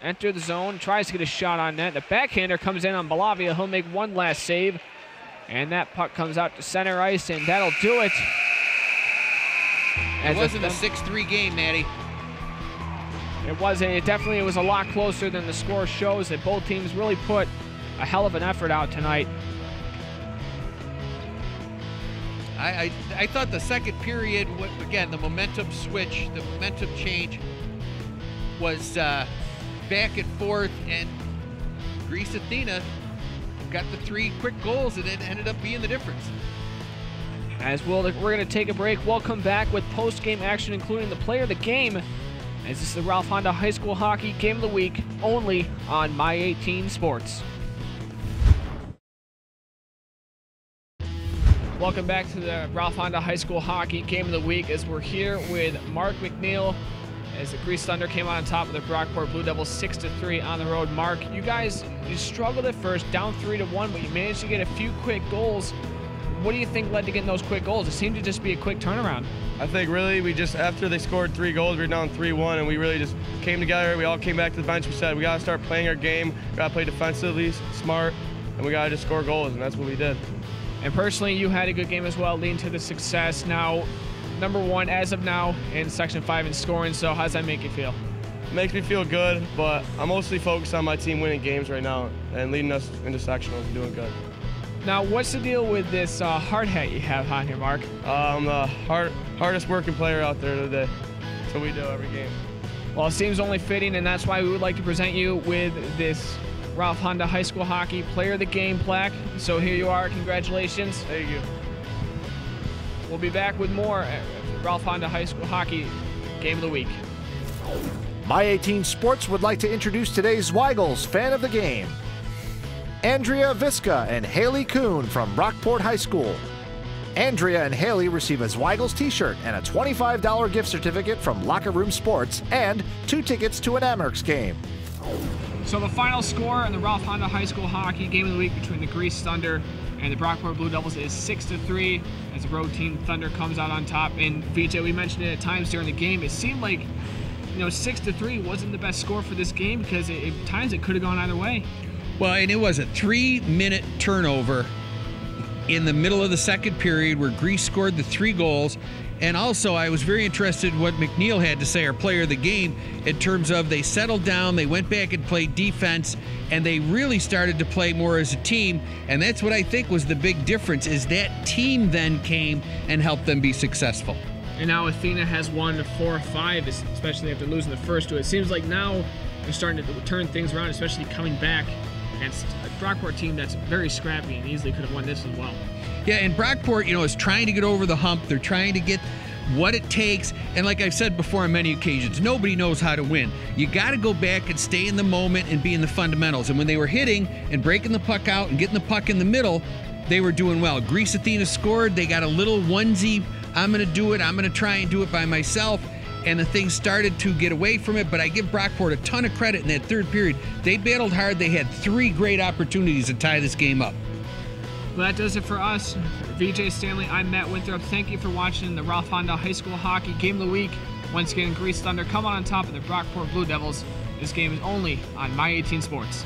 S1: Enter the zone. Tries to get a shot on net. The backhander comes in on Balavia. He'll make one last save. And that puck comes out to center ice, and that'll do it.
S2: It wasn't a 6-3 game, Matty.
S1: It wasn't. It definitely was a lot closer than the score shows. That both teams really put a hell of an effort out tonight.
S2: I thought the second period, again, the momentum switch, the momentum change was back and forth, and Grease Athena got the 3 quick goals, and it ended up being the difference.
S1: As we're going to take a break. We'll come back with post-game action, including the player of the game, as this is the Ralph Honda High School Hockey Game of the Week, only on My 18 Sports. Welcome back to the Ralph Honda High School Hockey Game of the Week, as we're here with Mark McNeil, as the Grease Thunder came out on top of the Brockport Blue Devils 6-3 on the road. Mark, you struggled at first, down 3-1, but you managed to get a few quick goals. What do you think led to getting those quick goals? It seemed to just be a quick turnaround.
S7: I think really after they scored 3 goals, we were down 3-1, and we really just came together. We all came back to the bench. We said, we got to start playing our game. We got to play defensively, smart, and we got to just score goals, and that's what we did.
S1: And personally, you had a good game as well, leading to the success. Now, number 1 as of now in Section 5 in scoring, so how does that make you feel?
S7: It makes me feel good, but I'm mostly focused on my team winning games right now and leading us into sectionals and doing good.
S1: Now, what's the deal with this hard hat you have on here, Mark?
S7: I'm the hardest working player out there today. That's what we do every game.
S1: Well, it seems only fitting, and that's why we would like to present you with this Ralph Honda High School Hockey Player of the Game plaque. So here you are. Congratulations.
S7: Thank you.
S1: We'll be back with more Ralph Honda High School Hockey Game of the Week.
S3: My 18 Sports would like to introduce today's Zweigels Fan of the Game. Andrea Visca and Haley Kuhn from Brockport High School. Andrea and Haley receive a Zweigels t-shirt and a $25 gift certificate from Locker Room Sports and 2 tickets to an Amerks game.
S1: So the final score in the Ralph Honda High School Hockey Game of the Week between the Grease Thunder and the Brockport Blue Devils is 6-3 as the road team Thunder comes out on top. And VJ, we mentioned it at times during the game, it seemed like 6-3 wasn't the best score for this game because at times it could have gone either way.
S2: Well, and it was a 3-minute turnover in the middle of the second period where Grease scored the 3 goals. And also, I was very interested in what McNeil had to say, our player of the game, in terms of they settled down, they went back and played defense, and they really started to play more as a team. And that's what I think was the big difference, is that team then came and helped them be successful.
S1: And now Athena has won 4 or 5, especially after losing the first 2. It seems like now they're starting to turn things around, especially coming back against a Brockport team that's very scrappy and easily could have won this as well.
S2: Yeah, and Brockport, is trying to get over the hump. They're trying to get what it takes. And like I've said before on many occasions, nobody knows how to win. You got to go back and stay in the moment and be in the fundamentals. And when they were hitting and breaking the puck out and getting the puck in the middle, they were doing well. Grease Athena scored. They got a little onesie, I'm going to do it. I'm going to try and do it by myself. And the thing started to get away from it, but I give Brockport a ton of credit in that third period. They battled hard. They had 3 great opportunities to tie this game up.
S1: Well, that does it for us. For VJ Stanley, I'm Matt Winthrop. Thank you for watching the Ralph Honda High School Hockey Game of the Week. Once again, Grease Thunder come on top of the Brockport Blue Devils. This game is only on My 18 Sports.